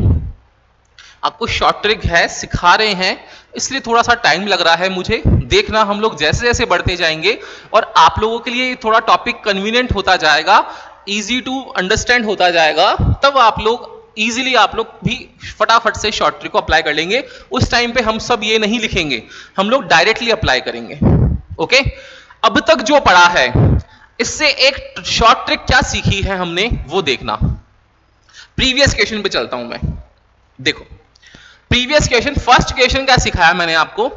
आपको शॉर्ट ट्रिक है, सिखा रहे हैं, इसलिए थोड़ा सा टाइम लग रहा है मुझे। देखना हम लोग जैसे जैसे बढ़ते जाएंगे और आप लोगों के लिए थोड़ा टॉपिक कन्वीनियंट होता जाएगा, इजी टू अंडरस्टैंड होता जाएगा, तब आप लोग इजीली आप लोग भी फटाफट से शॉर्ट ट्रिक को अप्लाई कर लेंगे। उस टाइम पे हम सब ये नहीं लिखेंगे, हम लोग डायरेक्टली अप्लाई करेंगे। ओके, अब तक जो पढ़ा है इससे एक शॉर्ट ट्रिक क्या सीखी है हमने वो देखना। प्रीवियस क्वेश्चन पे चलता हूं मैं। देखो प्रीवियस क्वेश्चन, फर्स्ट क्वेश्चन क्या सिखाया मैंने आपको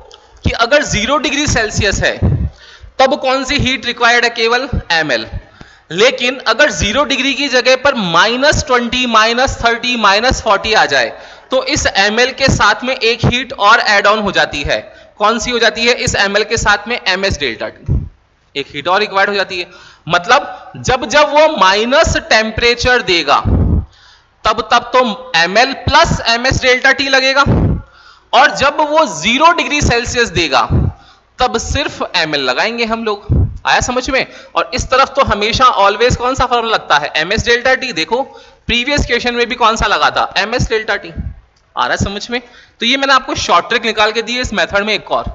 कि अगर 0 डिग्री सेल्सियस है तब कौन सी हीट रिक्वायर्ड है, केवल ml। लेकिन अगर 0 डिग्री की जगह पर -20, -30, -40 आ जाए तो इस ml के साथ में एक हीट और ऐड ऑन हो जाती है। कौन सी हो जाती है? इस ml के साथ में ms डेल्टा टी, एक हीट और रिक्वायर्ड हो जाती है। मतलब जब जब वो माइनस टेम्परेचर देगा तब तब तो ml plus ms delta T लगेगा, और जब वो 0 डिग्री सेल्सियस देगा तब सिर्फ ml लगाएंगे हम लोग। आया समझ में? और इस तरफ तो हमेशा ऑलवेज कौन सा फॉर्मूला लगता है? ms delta T. देखो प्रीवियस क्वेश्चन में भी कौन सा लगा था? ms delta T. आ रहा है समझ में? तो ये मैंने आपको शॉर्ट ट्रिक निकाल के दी है इस मेथड में एक और,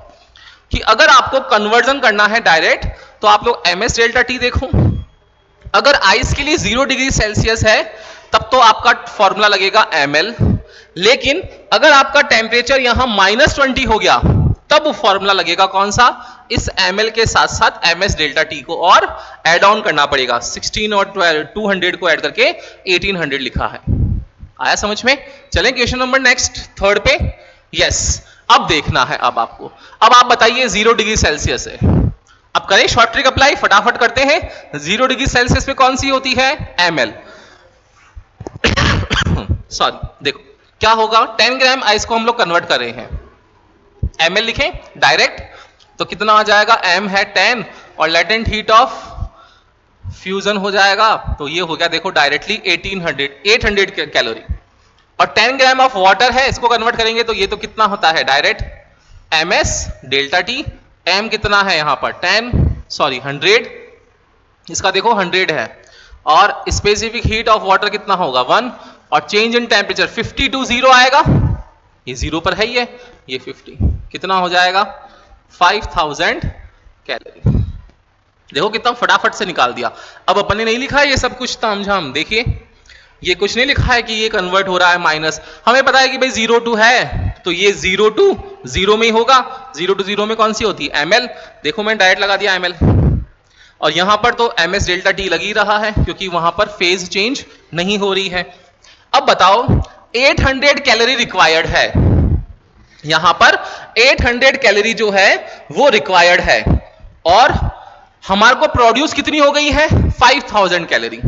कि अगर आपको कन्वर्जन करना है डायरेक्ट तो आप लोग ms डेल्टा टी देखो। अगर आइस के लिए 0 डिग्री सेल्सियस है तब तो आपका फॉर्मूला लगेगा ml, लेकिन अगर आपका टेम्परेचर यहां -20 हो गया तब फॉर्मूला लगेगा कौन सा? इस ml के साथ साथ ms डेल्टा टी को और ऐड ऑन करना पड़ेगा। 16 और 200 को ऐड करके 1800 लिखा है। आया समझ में? चलें क्वेश्चन नंबर नेक्स्ट, थर्ड पे। यस, अब देखना है अब आपको। अब आप बताइए 0 डिग्री सेल्सियस है, अब करें शॉर्ट ट्रिक अप्लाई, फटाफट करते हैं। 0 डिग्री सेल्सियस पे कौन सी होती है? ml। सॉरी, देखो क्या होगा, 10 ग्राम आइस को हम लोग कन्वर्ट कर रहे हैं, ml लिखें डायरेक्ट तो कितना आ जाएगा? m है 10 और लेटेंट हीट ऑफ फ्यूजन हो जाएगा, तो ये हो गया देखो डायरेक्टली 800 कैलोरी। और 10 ग्राम ऑफ वाटर है, इसको कन्वर्ट करेंगे तो ये तो कितना होता है? Direct ms delta T. m कितना है यहां पर? 100, इसका देखो 100 है, और स्पेसिफिक हीट ऑफ वाटर कितना होगा? 1, और चेंज इन टेम्परेचर 50 to 0 आएगा, ये 0 पर है ही है, ये 50 कितना हो जाएगा? 5000 कैलोरी। देखो कितना फटाफट से निकाल दिया। अब अपन ने नहीं लिखा है ये सब कुछ तामझाम, देखिए ये कुछ नहीं लिखा है कि ये कन्वर्ट हो रहा है माइनस, हमें पता है कि भाई 0 to है तो ये 0 to 0 में ही होगा। 0 to 0 में कौन सी होती है? ml। देखो मैंने डायरेक्ट लगा दिया ml, और यहां पर तो ms डेल्टा टी लग ही रहा है क्योंकि वहां पर फेज चेंज नहीं हो रही है। अब बताओ 800 कैलोरी रिक्वायर्ड है, यहां पर 800 कैलोरी जो है वो रिक्वायर्ड है, और हमारे को प्रोड्यूस कितनी हो गई है? 5000 कैलोरी।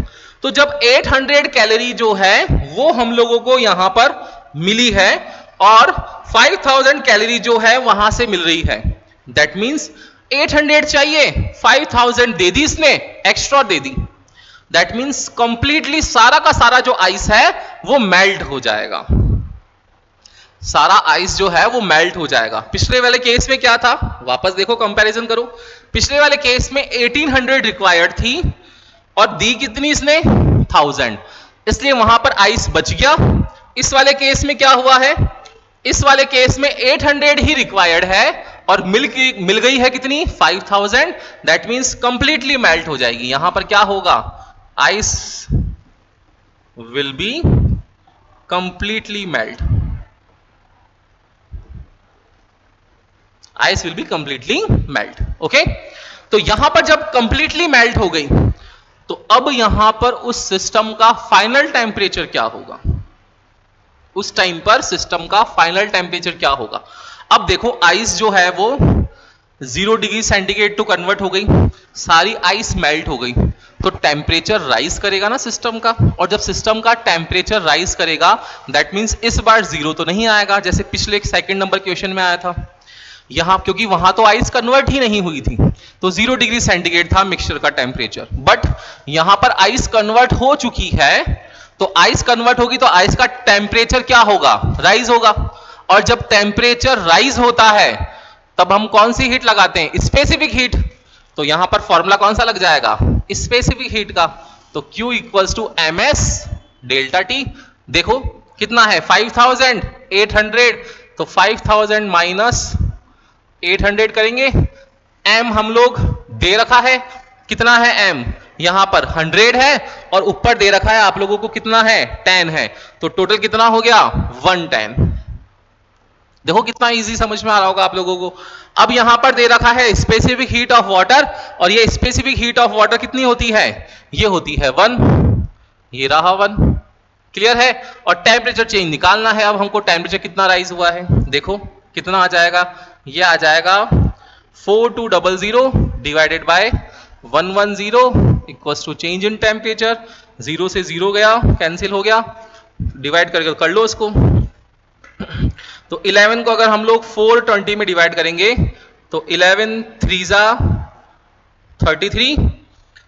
तो जब 800 कैलोरी जो है वो हम लोगों को यहां पर मिली है और 5000 कैलोरी जो है वहां से मिल रही है, दैट मींस 800 चाहिए, 5000 दे दी इसने, extra they the, that means completely सारा का सारा जो आइस है वो मेल्ट हो जाएगा। सारा आइस जो है वो मेल्ट हो जाएगा। पिछले वाले केस में क्या था? वापस देखो, कंपैरिजन करो। पिछले वाले केस में 1800 रिक्वायर्ड थी और दी कितनी इसने? 1000, इसलिए वहां पर आइस बच गया। इस वाले केस में क्या हुआ है? इस वाले केस में 800 ही रिक्वायर्ड है और मिल गई है कितनी? 5000, दैट मींस कंप्लीटली मेल्ट हो जाएगी। यहां पर क्या होगा? Ice will be completely melt, ice will be completely melt. Okay, तो यहां पर जब कंप्लीटली मेल्ट हो गई तो अब यहां पर उस सिस्टम का फाइनल टेम्परेचर क्या होगा? उस टाइम पर सिस्टम का फाइनल टेम्परेचर क्या होगा? अब देखो आइस जो है वो 0 डिग्री सेंटीग्रेड टू कन्वर्ट हो गई, सारी आइस मेल्ट हो गई, तो टेम्परेचर राइज करेगा ना सिस्टम का, और जब सिस्टम का टेम्परेचर राइज करेगा दैट मींस इस बार 0 तो नहीं आएगा जैसे पिछले सेकंड नंबर क्वेश्चन में आया था यहां, क्योंकि वहां तो आइस कन्वर्ट ही नहीं हुई थी, तो 0 डिग्री सेंटीग्रेड था मिक्सचर का टेम्परेचर। बट यहां पर आइस कन्वर्ट हो चुकी है, तो आइस कन्वर्ट होगी तो आइस का टेम्परेचर क्या होगा? राइज होगा, और जब टेम्परेचर राइज होता है तब हम कौन सी हीट लगाते हैं? Specific heat. तो यहां पर फॉर्मूला कौन सा लग जाएगा? स्पेसिफिक हीट का। तो Q equals to ms delta T. देखो कितना है 5800, तो 5000 माइनस 800 करेंगे। m हम लोग दे रखा है, कितना है m यहां पर 100 है, और ऊपर दे रखा है आप लोगों को कितना है 10 है, तो टोटल कितना हो गया 110। देखो कितना इजी समझ में आ रहा होगा आप लोगों को। अब यहां पर दे रखा है स्पेसिफिक हीट ऑफ वाटर, और ये स्पेसिफिक हीट ऑफ वाटर कितनी होती है, ये होती है 1, ये रहा 1, क्लियर है। और टेम्परेचर चेंज निकालना है, अब हमको टेम्परेचर कितना राइज हुआ है, देखो कितना आ जाएगा, ये आ जाएगा 4200 divided by 110 equals to change in temperature, 0 से 0 गया, कैंसिल हो गया, डिवाइड करके कर लो इसको। तो 11 को अगर हम लोग 420 में डिवाइड करेंगे तो 11 3 जा 33,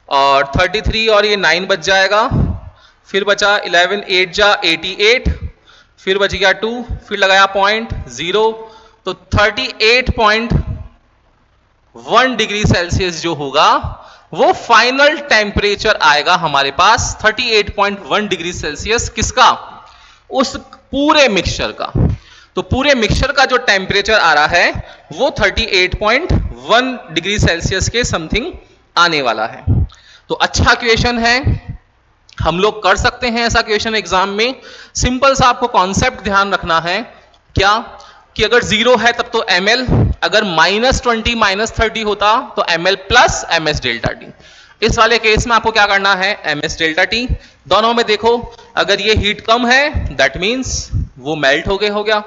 और 33 और ये 9 बच जाएगा, फिर बचा 11 8 जा 88, फिर बच गया 2, फिर लगाया पॉइंट 0, तो 38.1 डिग्री सेल्सियस जो होगा वो फाइनल टेम्परेचर आएगा हमारे पास 38.1 डिग्री सेल्सियस, किसका, उस पूरे मिक्सचर का। तो पूरे मिक्सचर का जो टेम्परेचर आ रहा है वो 38.1 डिग्री सेल्सियस के समथिंग आने वाला है। तो अच्छा क्वेश्चन है, हम लोग कर सकते हैं ऐसा क्वेश्चन एग्जाम में। सिंपल सा आपको कॉन्सेप्ट ध्यान रखना है, क्या कि अगर 0 है तब तो ml, अगर -20 -30 होता तो ml plus ms delta T. इस वाले केस में आपको क्या करना है, ms डेल्टा टी। दोनों में देखो, अगर ये हीट कम है दैट मीन्स वो मेल्ट हो गया,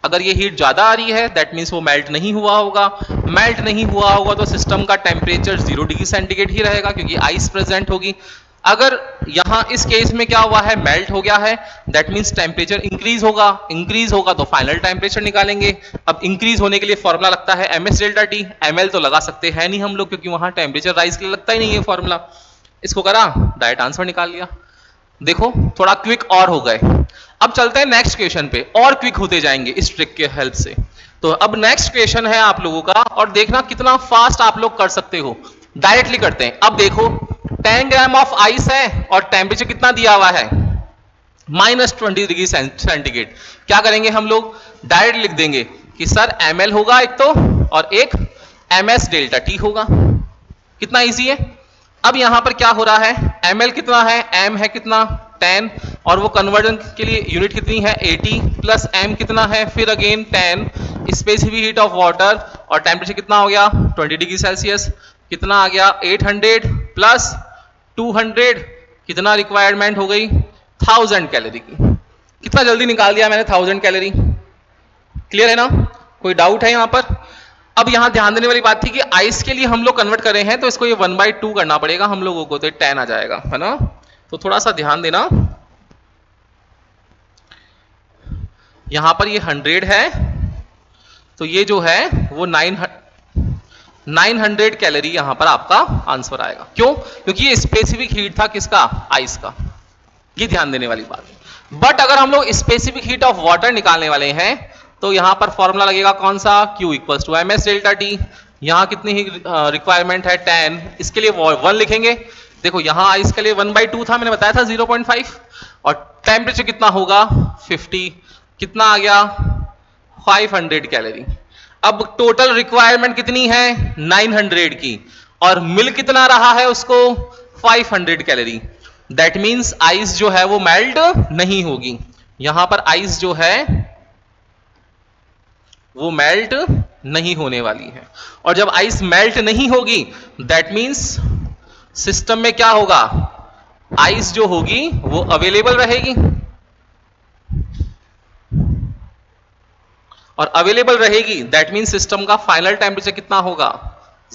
अगर ये हीट ज्यादा आ रही है दैट मीन्स वो मेल्ट नहीं हुआ होगा। मेल्ट नहीं हुआ होगा तो सिस्टम का टेम्परेचर 0 डिग्री सेंटीग्रेड ही रहेगा क्योंकि आइस प्रेजेंट होगी। अगर यहां इस केस में क्या हुआ है, मेल्ट हो गया है, दैट मीन्स टेम्परेचर इंक्रीज होगा तो फाइनल टेम्परेचर निकालेंगे। अब इंक्रीज होने के लिए फॉर्मूला लगता है ms डेल्टा टी, ml तो लगा सकते हैं नहीं हम लोग क्योंकि वहां टेम्परेचर राइज के लिए लगता ही नहीं है फॉर्मूला। इसको करा, डायरेक्ट आंसर निकाल लिया। देखो थोड़ा क्विक और हो गए। अब चलते हैं नेक्स्ट क्वेश्चन पे, और क्विक होते जाएंगे इस ट्रिक के हेल्प से। तो अब नेक्स्ट क्वेश्चन है आप लोगों का, और देखना कितना फास्ट आप लोग कर सकते हो। डायरेक्टली करते हैं। अब देखो 10 ग्राम ऑफ आइस है और टेम्परेचर कितना दिया हुआ है -20 डिग्री सेंटीग्रेड। क्या करेंगे हम लोग, डायरेक्ट लिख देंगे कि सर ml होगा एक तो, और एक ms डेल्टा टी होगा। कितना इजी है। अब यहां पर क्या हो रहा है, ml कितना है, m है कितना 10, और वो कन्वर्जन के लिए यूनिट कितनी है 80, प्लस m कितना है फिर again 10, specific heat of water, और टेम्परेचर कितना हो गया 20 डिग्री सेल्सियस, कितना आ गया 800 प्लस 200, कितना रिक्वायरमेंट हो गई 1000 कैलोरी की। कितना जल्दी निकाल दिया मैंने 1000 कैलोरी, क्लियर है ना, कोई डाउट है यहां पर। अब यहां ध्यान देने वाली बात थी कि आइस के लिए हम लोग कन्वर्ट कर रहे हैं तो इसको ये 1/2 करना पड़ेगा हम लोगों को, तो 10 आ जाएगा, है ना। तो थोड़ा सा ध्यान देना, यहां पर ये 100 है तो ये जो है वो 900 कैलोरी यहां पर आपका आंसर आएगा। क्यों, क्योंकि ये स्पेसिफिक हीट था किसका, आइस का। ये ध्यान देने वाली बात है। बट अगर हम लोग स्पेसिफिक हीट ऑफ वाटर निकालने वाले हैं तो यहां पर फॉर्मूला लगेगा कौन सा, Q equals to ms delta T. यहां कितनी ही रिक्वायरमेंट है 10, इसके लिए 1 लिखेंगे। देखो यहां आइस के लिए 1/2 था, मैंने बताया था 0.5, और टेम्परेचर कितना होगा 50, कितना आ गया 500 कैलोरी। अब टोटल रिक्वायरमेंट कितनी है 900 की, और मिल कितना रहा है उसको 500 कैलोरी। दैट मीन्स आइस जो है वो मेल्ट नहीं होगी, यहां पर आइस जो है वो मेल्ट नहीं होने वाली है। और जब आइस मेल्ट नहीं होगी दैट मीन्स सिस्टम में क्या होगा, आइस जो होगी वो अवेलेबल रहेगी, और अवेलेबल रहेगी दैट मीन्स सिस्टम का फाइनल टेम्परेचर कितना होगा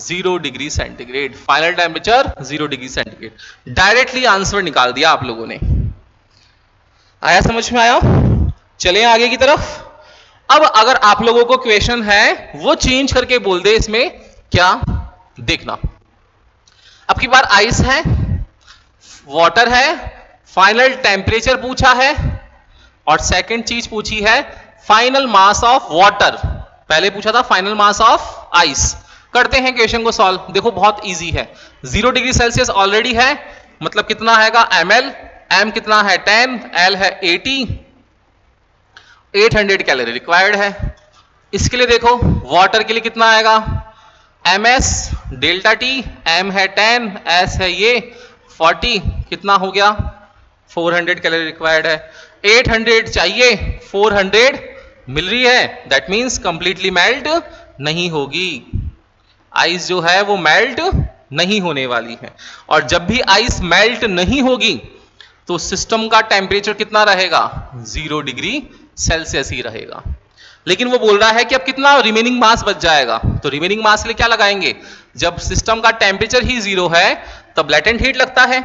0 degree centigrade. Final temperature 0 degree centigrade. Directly answer निकाल दिया आप लोगों ने। आया समझ में, आया। चलें आगे की तरफ। अब अगर आप लोगों को क्वेश्चन है वो चेंज करके बोल दे इसमें क्या, देखना। अब की बार आइस है, वाटर है, फाइनल टेम्परेचर पूछा है, और सेकंड चीज पूछी है फाइनल मास ऑफ वाटर। पहले पूछा था फाइनल मास ऑफ आइस। करते हैं क्वेश्चन को सॉल्व। देखो बहुत इजी है, 0 डिग्री सेल्सियस ऑलरेडी है, मतलब कितना आएगा ml, m कितना है 10, l है 80, 800 कैलोरी रिक्वायर्ड है। इसके लिए देखो वाटर के लिए कितना आएगा, ms डेल्टा टी, m है 10, s है ये 40, कितना हो गया 400 कैलोरी रिक्वायर्ड है। 800 चाहिए, 400 मिल रही है, दैट मीन्स कंप्लीटली मेल्ट नहीं होगी। आइस जो है वो मेल्ट नहीं होने वाली है, और जब भी आइस मेल्ट नहीं होगी तो सिस्टम का टेम्परेचर कितना रहेगा, 0 डिग्री सेल्सियस ही रहेगा। लेकिन वो बोल रहा है कि अब कितना रिमेनिंग मास बच जाएगा, तो रिमेनिंग मास के लिए क्या लगाएंगे, जब सिस्टम का टेम्परेचर ही 0 है तब लेटेंट हीट लगता है।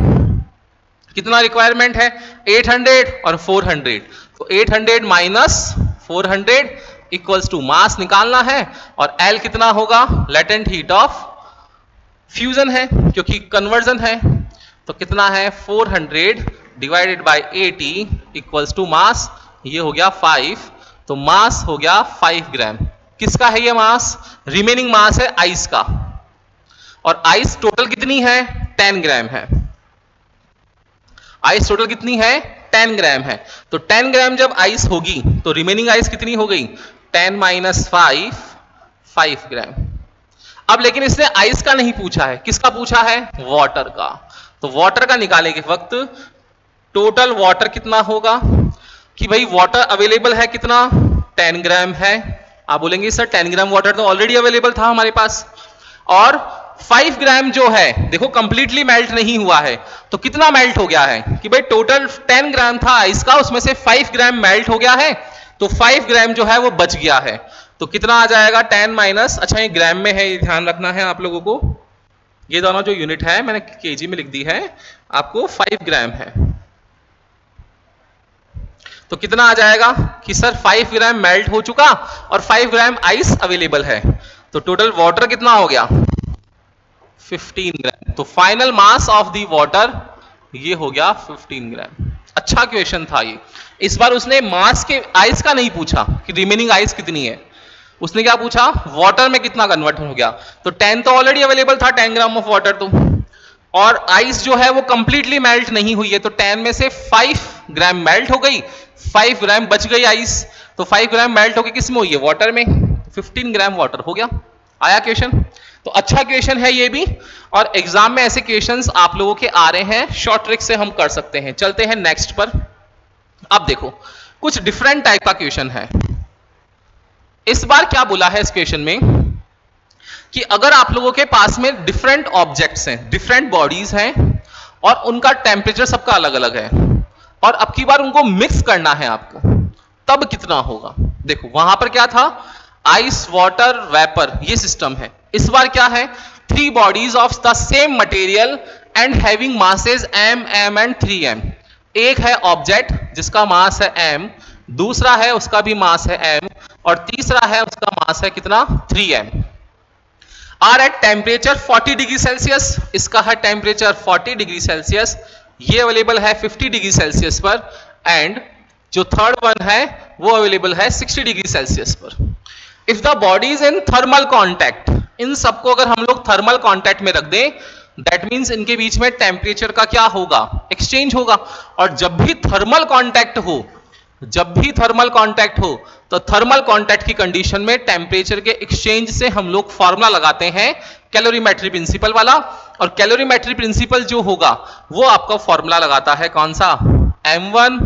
कितना रिक्वायरमेंट है, 800 और 400, तो 800 माइनस 400 इक्वल्स टू मास निकालना है, और L कितना होगा, लेटेंट हीट ऑफ फ्यूजन है क्योंकि कन्वर्जन है, तो कितना है 400 divided by 80 equals to mass, ये हो गया 5, तो मास हो गया 5 ग्राम। किसका है ये मास, रिमेनिंग मास है आइस का, और आइस टोटल कितनी है 10 ग्राम है। आइस टोटल कितनी है 10 ग्राम है, तो 10 ग्राम जब आइस होगी तो रिमेनिंग आइस कितनी हो गई, 10 माइनस 5, 5 ग्राम। अब लेकिन इसने आइस का नहीं पूछा है, किसका पूछा है, वाटर का। तो वाटर का निकालने के वक्त टोटल वाटर कितना होगा, कि भाई वाटर अवेलेबल है कितना, 10 ग्राम है। आप बोलेंगे सर 10 ग्राम वाटर तो ऑलरेडी अवेलेबल था हमारे पास, और 5 ग्राम जो है देखो कंप्लीटली मेल्ट नहीं हुआ है, तो कितना मेल्ट हो गया है, कि भाई टोटल 10 ग्राम था आइस का, उसमें से 5 ग्राम मेल्ट हो गया है, तो 5 ग्राम जो है वो बच गया है। तो कितना आ जाएगा 10 माइनस, अच्छा ये ग्राम में है, ये ध्यान रखना है आप लोगों को, ये दोनों जो यूनिट है मैंने केजी में लिख दी है, आपको 5 ग्राम है। तो कितना आ जाएगा कि सर 5 ग्राम मेल्ट हो चुका और 5 ग्राम आइस अवेलेबल है, तो टोटल वाटर कितना हो गया 15 ग्राम। तो final mass of the water ये हो गया 15 ग्राम। अच्छा क्वेश्चन था ये। इस बार उसने मास के आइस का नहीं पूछा कि रिमेनिंग आइस कितनी है, उसने क्या पूछा वाटर में कितना कन्वर्ट हो गया। तो 10 तो ऑलरेडी अवेलेबल था 10 ग्राम ऑफ वाटर, तो और आइस जो है वो कंप्लीटली मेल्ट नहीं हुई है, तो 10 में से 5 ग्राम मेल्ट हो गई, 5 ग्राम बच गई आइस, तो 5 ग्राम मेल्ट होकर किस में हुई है वाटर में, 15 ग्राम वाटर हो गया। आया क्वेश्चन, तो अच्छा क्वेश्चन है ये भी, और एग्जाम में ऐसे क्वेश्चंस आप लोगों के आ रहे हैं, शॉर्ट ट्रिक से हम कर सकते हैं। चलते हैं नेक्स्ट पर। अब देखो कुछ डिफरेंट टाइप का क्वेश्चन है। इस बार क्या बोला है इस क्वेश्चन में कि अगर आप लोगों के पास में डिफरेंट ऑब्जेक्ट्स हैं, डिफरेंट बॉडीज हैं, और उनका टेम्परेचर सबका अलग अलग है, और अब की बार उनको मिक्स करना है आपको, तब कितना होगा। देखो वहां पर क्या था, आइस वाटर वेपर, ये सिस्टम है। इस बार क्या है, 3 bodies of the same material and having masses m, m and 3m। एक है ऑब्जेक्ट जिसका मास है m, दूसरा है उसका भी मास है m, और तीसरा है उसका मास है कितना 3m। Are at temperature 40 degree Celsius, इसका है टेम्परेचर 40 डिग्री सेल्सियस, ये अवेलेबल है 50 डिग्री सेल्सियस पर, एंड जो थर्ड वन है वो अवेलेबल है 60 डिग्री सेल्सियस पर। If the bodies in thermal contact, इन सबको अगर हम लोग थर्मल कॉन्टैक्ट में रख दें, दैट मीन्स इनके बीच में टेम्परेचर का क्या होगा, एक्सचेंज होगा। और जब भी थर्मल कॉन्टैक्ट हो, जब भी थर्मल कॉन्टैक्ट हो, तो थर्मल कॉन्टैक्ट की कंडीशन में टेम्परेचर के एक्सचेंज से हम लोग फॉर्मूला लगाते हैं कैलोरीमेट्री प्रिंसिपल वाला, और कैलोरीमेट्री प्रिंसिपल जो होगा वो आपका फॉर्मूला लगाता है कौन सा, m1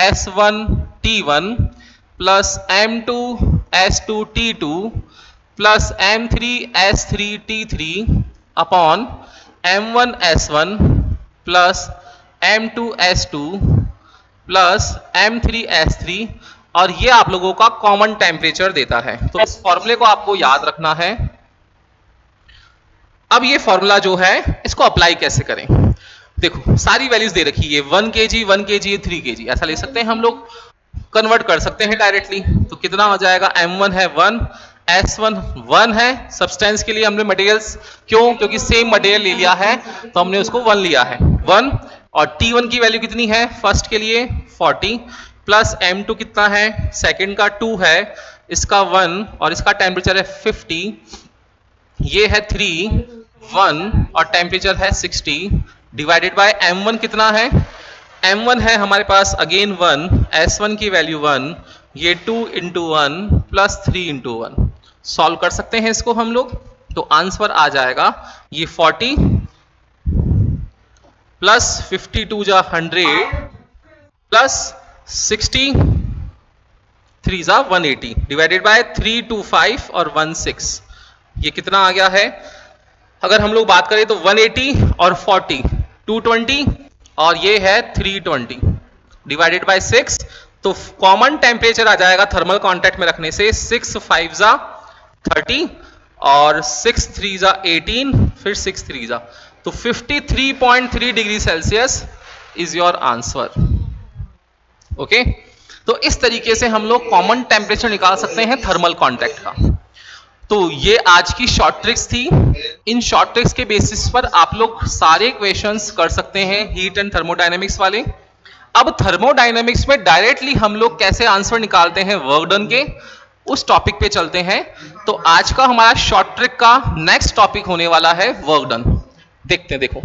s1 t1 plus m2 s2 t2 plus m3 s3 t3 upon m1 s1 plus m2 s2 plus m3 s3, और ये आप लोगों का कॉमन टेम्परेचर देता है। तो इस फॉर्मूले को आपको याद रखना है। अब ये फॉर्मूला जो है इसको अप्लाई कैसे करें, देखो सारी वैल्यूज दे रखी है, 1 kg 1 kg 3 kg, ऐसा ले सकते हैं हम लोग, कन्वर्ट कर सकते हैं डायरेक्टली। तो कितना हो जाएगा, m1 है 1, s1 1 है, सब्सटेंस के लिए हमने मटेरियल्स, क्यों, क्योंकि सेम मटेरियल ले लिया है तो हमने उसको 1 लिया है 1, और t1 की वैल्यू कितनी है, फर्स्ट के लिए 40, प्लस m2 कितना है, सेकंड का 2 है, इसका 1, और इसका टेम्परेचर है 50, ये है 3 1 और टेम्परेचर है 60, डिवाइडेड बाय m1 कितना है, m1 है हमारे पास अगेन 1, s1 की वैल्यू 1, ये 2 इंटू 1 प्लस 3 इंटू 1 सॉल्व कर सकते हैं इसको हम लोग। तो आंसर आ जाएगा ये 40 प्लस 52 जा 100 प्लस 60 3 जा 180 डिवाइडेड बाय 325 और 16 ये कितना आ गया है। अगर हम लोग बात करें तो 180 और 40 220 और ये है 320 डिवाइडेड बाय 6। तो कॉमन टेम्परेचर आ जाएगा थर्मल कांटेक्ट में रखने से 6 5 जा 30 और 6 3 जा 18 फिर 6 3 जा तो 53.3 degree Celsius is your answer. Okay, तो इस तरीके से हम लोग कॉमन टेम्परेचर निकाल सकते हैं थर्मल कांटेक्ट का। तो ये आज की शॉर्ट ट्रिक्स थी। इन शॉर्ट ट्रिक्स के बेसिस पर आप लोग सारे क्वेश्चंस कर सकते हैं हीट एंड थर्मोडायनेमिक्स वाले। अब थर्मोडायनेमिक्स में डायरेक्टली हम लोग कैसे आंसर निकालते हैं वर्क डन के, उस टॉपिक पे चलते हैं। तो आज का हमारा शॉर्ट ट्रिक का नेक्स्ट टॉपिक होने वाला है वर्क डन। देखते हैं, देखो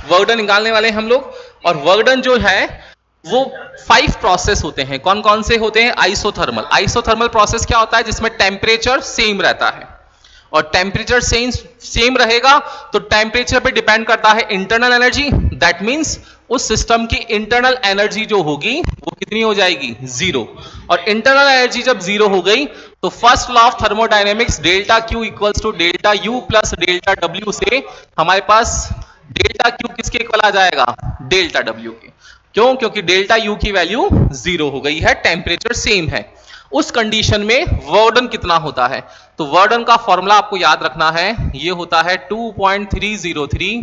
वर्क डन निकालने वाले हैं हम लोग। और वर्क डन जो है वो 5 प्रोसेस होते हैं। कौन कौन से होते हैं? आइसोथर्मल। आइसोथर्मल प्रोसेस क्या होता है? जिसमें टेम्परेचर सेम रहता है, और टेम्परेचर सेम रहेगा तो टेम्परेचर पे डिपेंड करता है इंटरनल एनर्जी। दैट मींस उस सिस्टम की इंटरनल एनर्जी जो होगी वो कितनी हो जाएगी? जीरो। और इंटरनल एनर्जी जब जीरो हो गई तो first law of thermodynamics delta Q equals to delta U plus delta W से हमारे पास डेल्टा क्यू किसके इक्वल आ जाएगा? डेल्टा डब्ल्यू के। क्यों? क्योंकि डेल्टा यू की वैल्यू जीरो हो गई है, टेम्परेचर सेम है। उस कंडीशन में वर्क डन कितना होता है? तो वर्क डन का फॉर्मूला आपको याद रखना है, ये होता है 2.303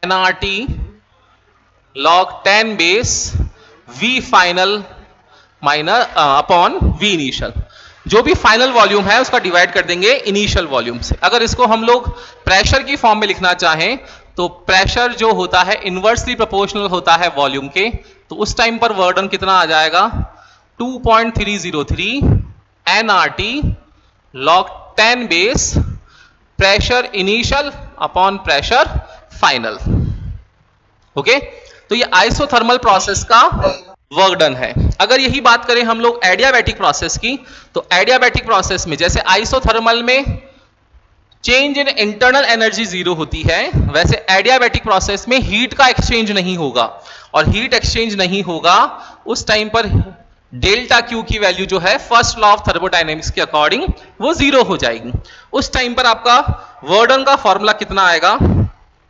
nRT log 10 base V final minus upon V initial. जो भी फाइनल वॉल्यूम है उसका डिवाइड कर देंगे इनिशियल वॉल्यूम से। अगर इसको हम लोग प्रेशर की फॉर्म में लिखना चाहें तो प्रेशर जो होता है इनवर्सली प्रोपोर्शनल होता है वॉल्यूम के। तो उस टाइम पर वर्क डन कितना आ जाएगा? 2.303 nRT log 10 base pressure initial upon pressure final. Okay, तो ये आइसोथर्मल प्रोसेस का वर्क डन है। अगर यही बात करें हम लोग एडियाबैटिक प्रोसेस की, तो एडियाबैटिक प्रोसेस में जैसे आइसोथर्मल में change in internal energy zero होती है, वैसे एडियाबैटिक प्रोसेस में हीट का एक्सचेंज नहीं होगा। और हीट एक्सचेंज नहीं होगा उस टाइम पर डेल्टा क्यू की वैल्यू जो है फर्स्ट लॉ ऑफ थर्मोडायनेमिक्स के अकॉर्डिंग वो जीरो हो जाएगी। उस टाइम पर आपका वर्क डन का फॉर्मूला कितना आएगा?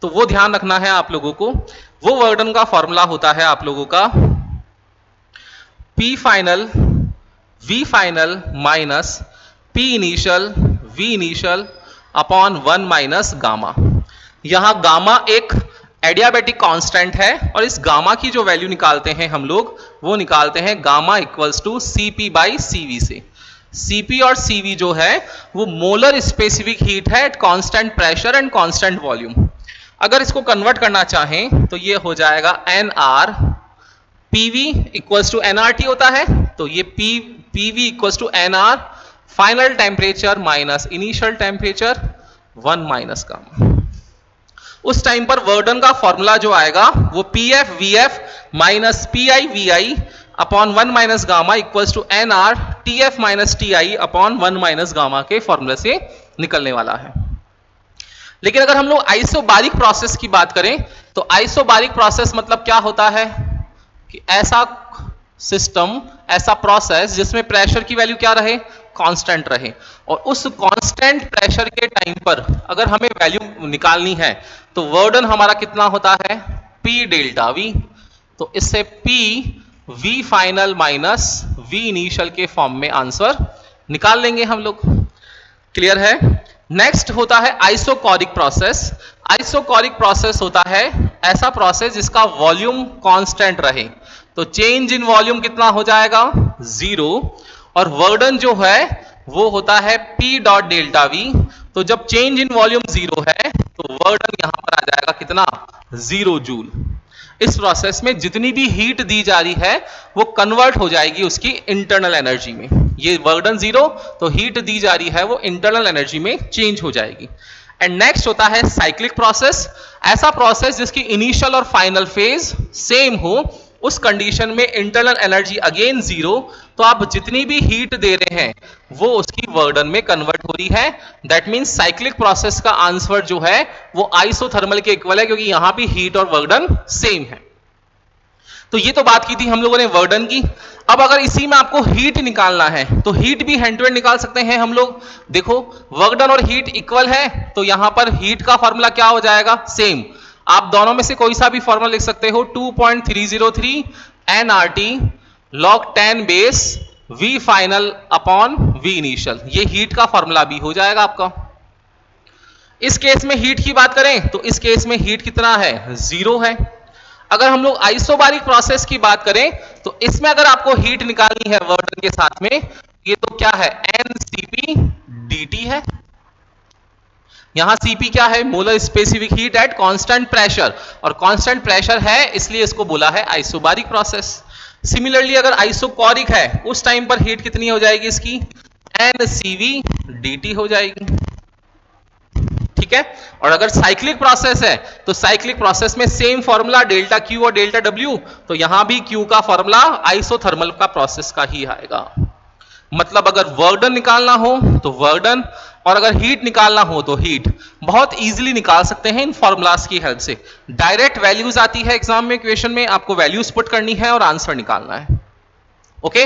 तो वो ध्यान रखना है आप लोगों को। वो वर्क डन का फॉर्मूला होता है आप लोगों का P final V final minus P initial V initial upon 1 minus gamma. यहां गामा एक एडियाबैटिक कांस्टेंट है और इस गामा की जो वैल्यू निकालते हैं हम लोग वो निकालते हैं gamma equals to Cp by Cv से। Cp और Cv जो है वो मोलर स्पेसिफिक हीट है at constant pressure and constant volume. अगर इसको कन्वर्ट करना चाहें तो ये हो जाएगा Nr Pv equals to nRT होता है, तो ये Pv equals to Nr final temperature minus initial temperature 1 minus gamma. उस टाइम पर वर्क डन का फॉर्मूला जो आएगा वो Pf Vf minus Pi Vi upon 1 minus gamma equals to Nr Tf minus Ti upon 1 minus gamma के फॉर्मूले से निकलने वाला है। लेकिन अगर हम लोग आइसोबारिक प्रोसेस की बात करें तो आइसोबारिक प्रोसेस मतलब क्या होता है कि ऐसा सिस्टम, ऐसा प्रोसेस जिसमें प्रेशर की वैल्यू क्या रहे? कांस्टेंट रहे। और उस कांस्टेंट प्रेशर के टाइम पर अगर हमें वैल्यू निकालनी है तो वर्क डन हमारा कितना होता है? P delta V। तो इससे P V final minus V initial के फॉर्म में आंसर निकाल लेंगे हम लोग। क्लियर है? नेक्स्ट होता है आइसोकोरिक प्रोसेस। आइसोकोरिक प्रोसेस होता है ऐसा प्रोसेस जिसका वॉल्यूम कांस्टेंट रहे। तो चेंज इन वॉल्यूम कितना हो जाएगा? जीरो। और वर्क डन जो है वो होता है P डॉट डेल्टा V। तो जब चेंज इन वॉल्यूम जीरो है तो वर्क डन यहां पर आ जाएगा कितना? 0 जूल। इस प्रोसेस में जितनी भी हीट दी जा रही है वो कन्वर्ट हो जाएगी उसकी इंटरनल एनर्जी में। ये वर्क डन जीरो, तो हीट दी जा रही है वो इंटरनल एनर्जी में चेंज हो जाएगी। एंड नेक्स्ट होता है साइक्लिक प्रोसेस, ऐसा प्रोसेस जिसकी इनिशियल और फाइनल फेज सेम हो, उस कंडीशन में इंटरनल एनर्जी अगेन जीरो, तो आप जितनी भी हीट दे रहे हैं वो उसकी वर्क डन में कन्वर्ट हो रही है। दैट मींस साइक्लिक प्रोसेस का आंसर जो है वो आइसोथर्मल के इक्वल है, क्योंकि यहां भी हीट और वर्क डन सेम है। तो ये तो बात की थी हम लोगों ने वर्क डन की। अब अगर इसी में आपको हीट निकालना है तो हीट भी हैंड टू हैंड निकाल सकते हैं हम लोग। देखो वर्क डन और हीट इक्वल है, तो यहां पर हीट का फॉर्मूला क्या हो जाएगा, सेम। आप दोनों में से कोई सा भी फॉर्मूला लिख सकते हो, 2.303 nRT log 10 base V final upon V initial, ये हीट का फॉर्मूला भी हो जाएगा आपका। इस केस में हीट की बात करें तो इस केस में हीट कितना है, जीरो है। अगर हम लोग आइसोबारिक प्रोसेस की बात करें तो इसमें अगर आपको हीट निकालनी है वर्क डन के साथ में, ये तो क्या है, NCP dt है। यहां Cp क्या है, molar specific heat at constant pressure, और कांस्टेंट प्रेशर है इसलिए इसको बोला है आइसोबारिक प्रोसेस। सिमिलरली अगर आइसोकोरिक है उस टाइम पर हीट कितनी हो जाएगी इसकी, NCV dt हो जाएगी, ठीक है। और अगर साइक्लिक प्रोसेस है तो साइक्लिक प्रोसेस में सेम फॉर्मूला डेल्टा Q और डेल्टा W, तो यहां भी Q का फॉर्मूला आइसोथर्मल का प्रोसेस का ही आएगा। मतलब अगर वर्क डन निकालना हो तो वर्क डन, और अगर हीट निकालना हो तो हीट, बहुत इजीली निकाल सकते हैं इन फॉर्मूलाज की हेल्प से। डायरेक्ट वैल्यूज आती है एग्जाम में, इक्वेशन में आपको वैल्यूज पुट करनी है और आंसर निकालना है। ओके,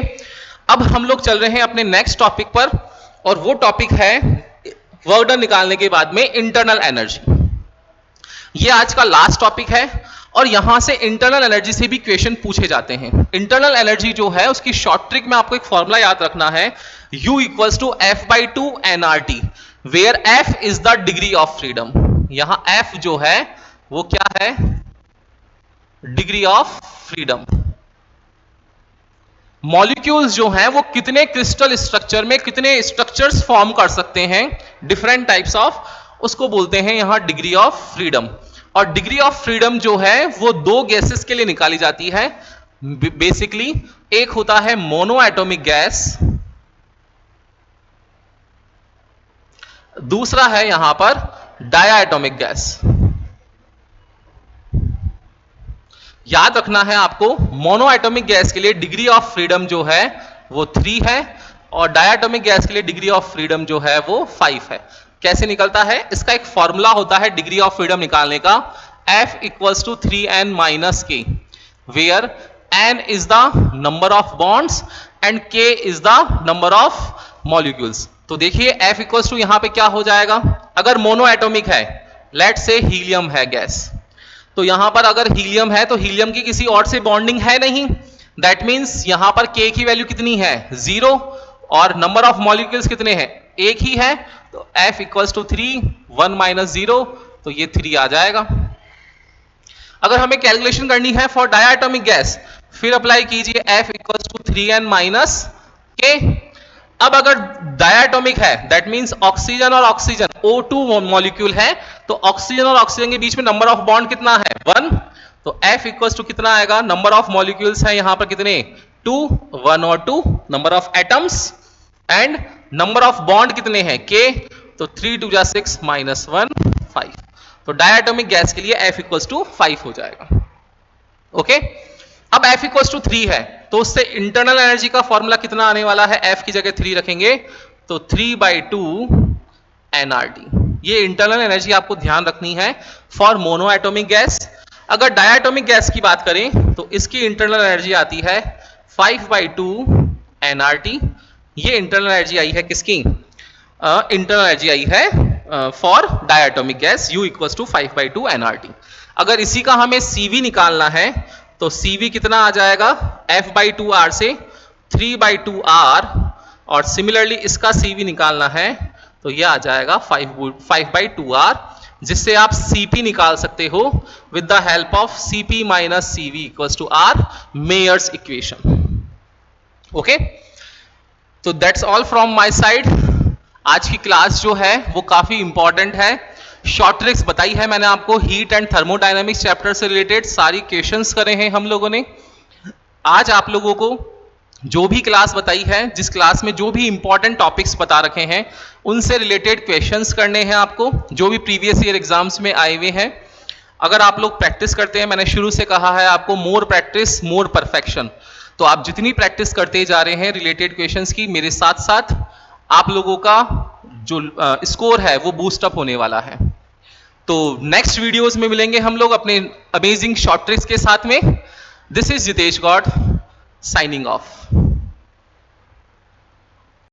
अब हम लोग चल रहे हैं अपने नेक्स्ट टॉपिक पर, और वो टॉपिक है वर्क डन निकालने के बाद में इंटरनल एनर्जी। ये आज का लास्ट टॉपिक है, और यहां से इंटरनल एनर्जी से भी क्वेश्चन पूछे जाते हैं। इंटरनल एनर्जी जो है उसकी शॉर्ट ट्रिक में आपको एक फॉर्मूला याद रखना है, U equals to F/2 nRT, where F is the degree of freedom. यहां F जो है वो क्या है, डिग्री ऑफ फ्रीडम। मॉलिक्यूल्स जो हैं वो कितने क्रिस्टल स्ट्रक्चर में कितने स्ट्रक्चर्स फॉर्म कर सकते हैं, डिफरेंट टाइप्स ऑफ, उसको बोलते हैं यहां डिग्री ऑफ फ्रीडम। और डिग्री ऑफ फ्रीडम जो है वो दो गैसेस के लिए निकाली जाती है बेसिकली। एक होता है मोनो एटॉमिक गैस, दूसरा है यहां पर डायएटॉमिक गैस। याद रखना है आपको, मोनो एटॉमिक गैस के लिए डिग्री ऑफ फ्रीडम जो है वो 3 है, और डायएटॉमिक गैस के लिए डिग्री ऑफ फ्रीडम जो है वो 5 है। कैसे निकलता है, इसका एक फॉर्मूला होता है डिग्री ऑफ फ्रीडम निकालने का, F equals to 3n minus k, where n is the number of bonds and k is the number of molecules. तो देखिए F इक्वल्स टू यहां पे क्या हो जाएगा, अगर मोनो एटॉमिक है, लेट से हीलियम है गैस, तो यहां पर अगर हीलियम है तो हीलियम की किसी और से बॉन्डिंग है नहीं, दैट मींस यहां पर k की वैल्यू कितनी है, 0, और नंबर ऑफ मॉलिक्यूल्स कितने हैं, एक ही है, तो F इक्वल्स टू 3, 1 माइनस 0, तो ये 3 आ जाएगा। अगर हमें कैलकुलेशन करनी है फॉर डायएटॉमिक गैस, फिर अप्लाई कीजिए F equals to 3n minus k। अब अगर डायएटॉमिक है दैट मींस ऑक्सीजन और ऑक्सीजन O2 मॉलिक्यूल है, तो ऑक्सीजन और ऑक्सीजन के बीच में नंबर ऑफ बॉन्ड कितना है, 1, तो F इक्वल्स टू कितना आएगा, नंबर ऑफ मॉलिक्यूल्स है यहां पर कितने, 2, 1 और 2, number of atoms, and number of bond कितने हैं, k, तो 3 2 जा 6 माइनस 1 5, तो डायएटॉमिक गैस के लिए F इक्वल्स टू 5 हो जाएगा। ओके, अब F इक्वल्स टू 3 है, तो उससे इंटरनल एनर्जी का फॉर्मूला कितना आने वाला है, F की जगह 3 रखेंगे तो 3/2 nRT। ये इंटरनल एनर्जी आपको ध्यान रखनी है फॉर मोनो एटॉमिक गैस। अगर डायएटॉमिक गैस की बात करें तो इसकी इंटरनल एनर्जी आती है 5/2 nRT। ये इंटरनल एनर्जी आई है किसकी, इंटरनल एनर्जी आई है for diatomic gas, U equals to 5/2 nRT। अगर इसी का हमें CV निकालना है तो CV कितना आ जाएगा, F/2R से 3/2R, और सिमिलरली इसका CV निकालना है तो यह आ जाएगा 5/2R, जिससे आप CP निकाल सकते हो with the help of CP minus CV equals to R, Mayer's equation. Okay, तो that's all from my side. आज की क्लास जो है वो काफी इंपॉर्टेंट है, शॉर्ट ट्रिक्स बताई है मैंने आपको, हीट एंड थर्मोडायनामिक्स चैप्टर से रिलेटेड सारी क्वेश्चंस करे हैं हम लोगों ने। आज आप लोगों को जो भी क्लास बताई है, जिस क्लास में जो भी इंपॉर्टेंट टॉपिक्स बता रखे हैं, उनसे रिलेटेड क्वेश्चंस करने हैं आपको, जो भी प्रीवियस ईयर एग्जाम्स में आए हुए हैं। अगर आप लोग प्रैक्टिस करते हैं, मैंने शुरू से कहा है आपको, मोर प्रैक्टिस मोर परफेक्शन। तो आप जितनी प्रैक्टिस करते जा रहे हैं रिलेटेड क्वेश्चंस की, मेरे साथ साथ आप लोगों का जो स्कोर है वो बूस्ट अप होने वाला है। तो नेक्स्ट वीडियोस में मिलेंगे हम लोग अपने अमेजिंग शॉर्ट ट्रिक्स के साथ में। This is Jitesh Gaur signing of.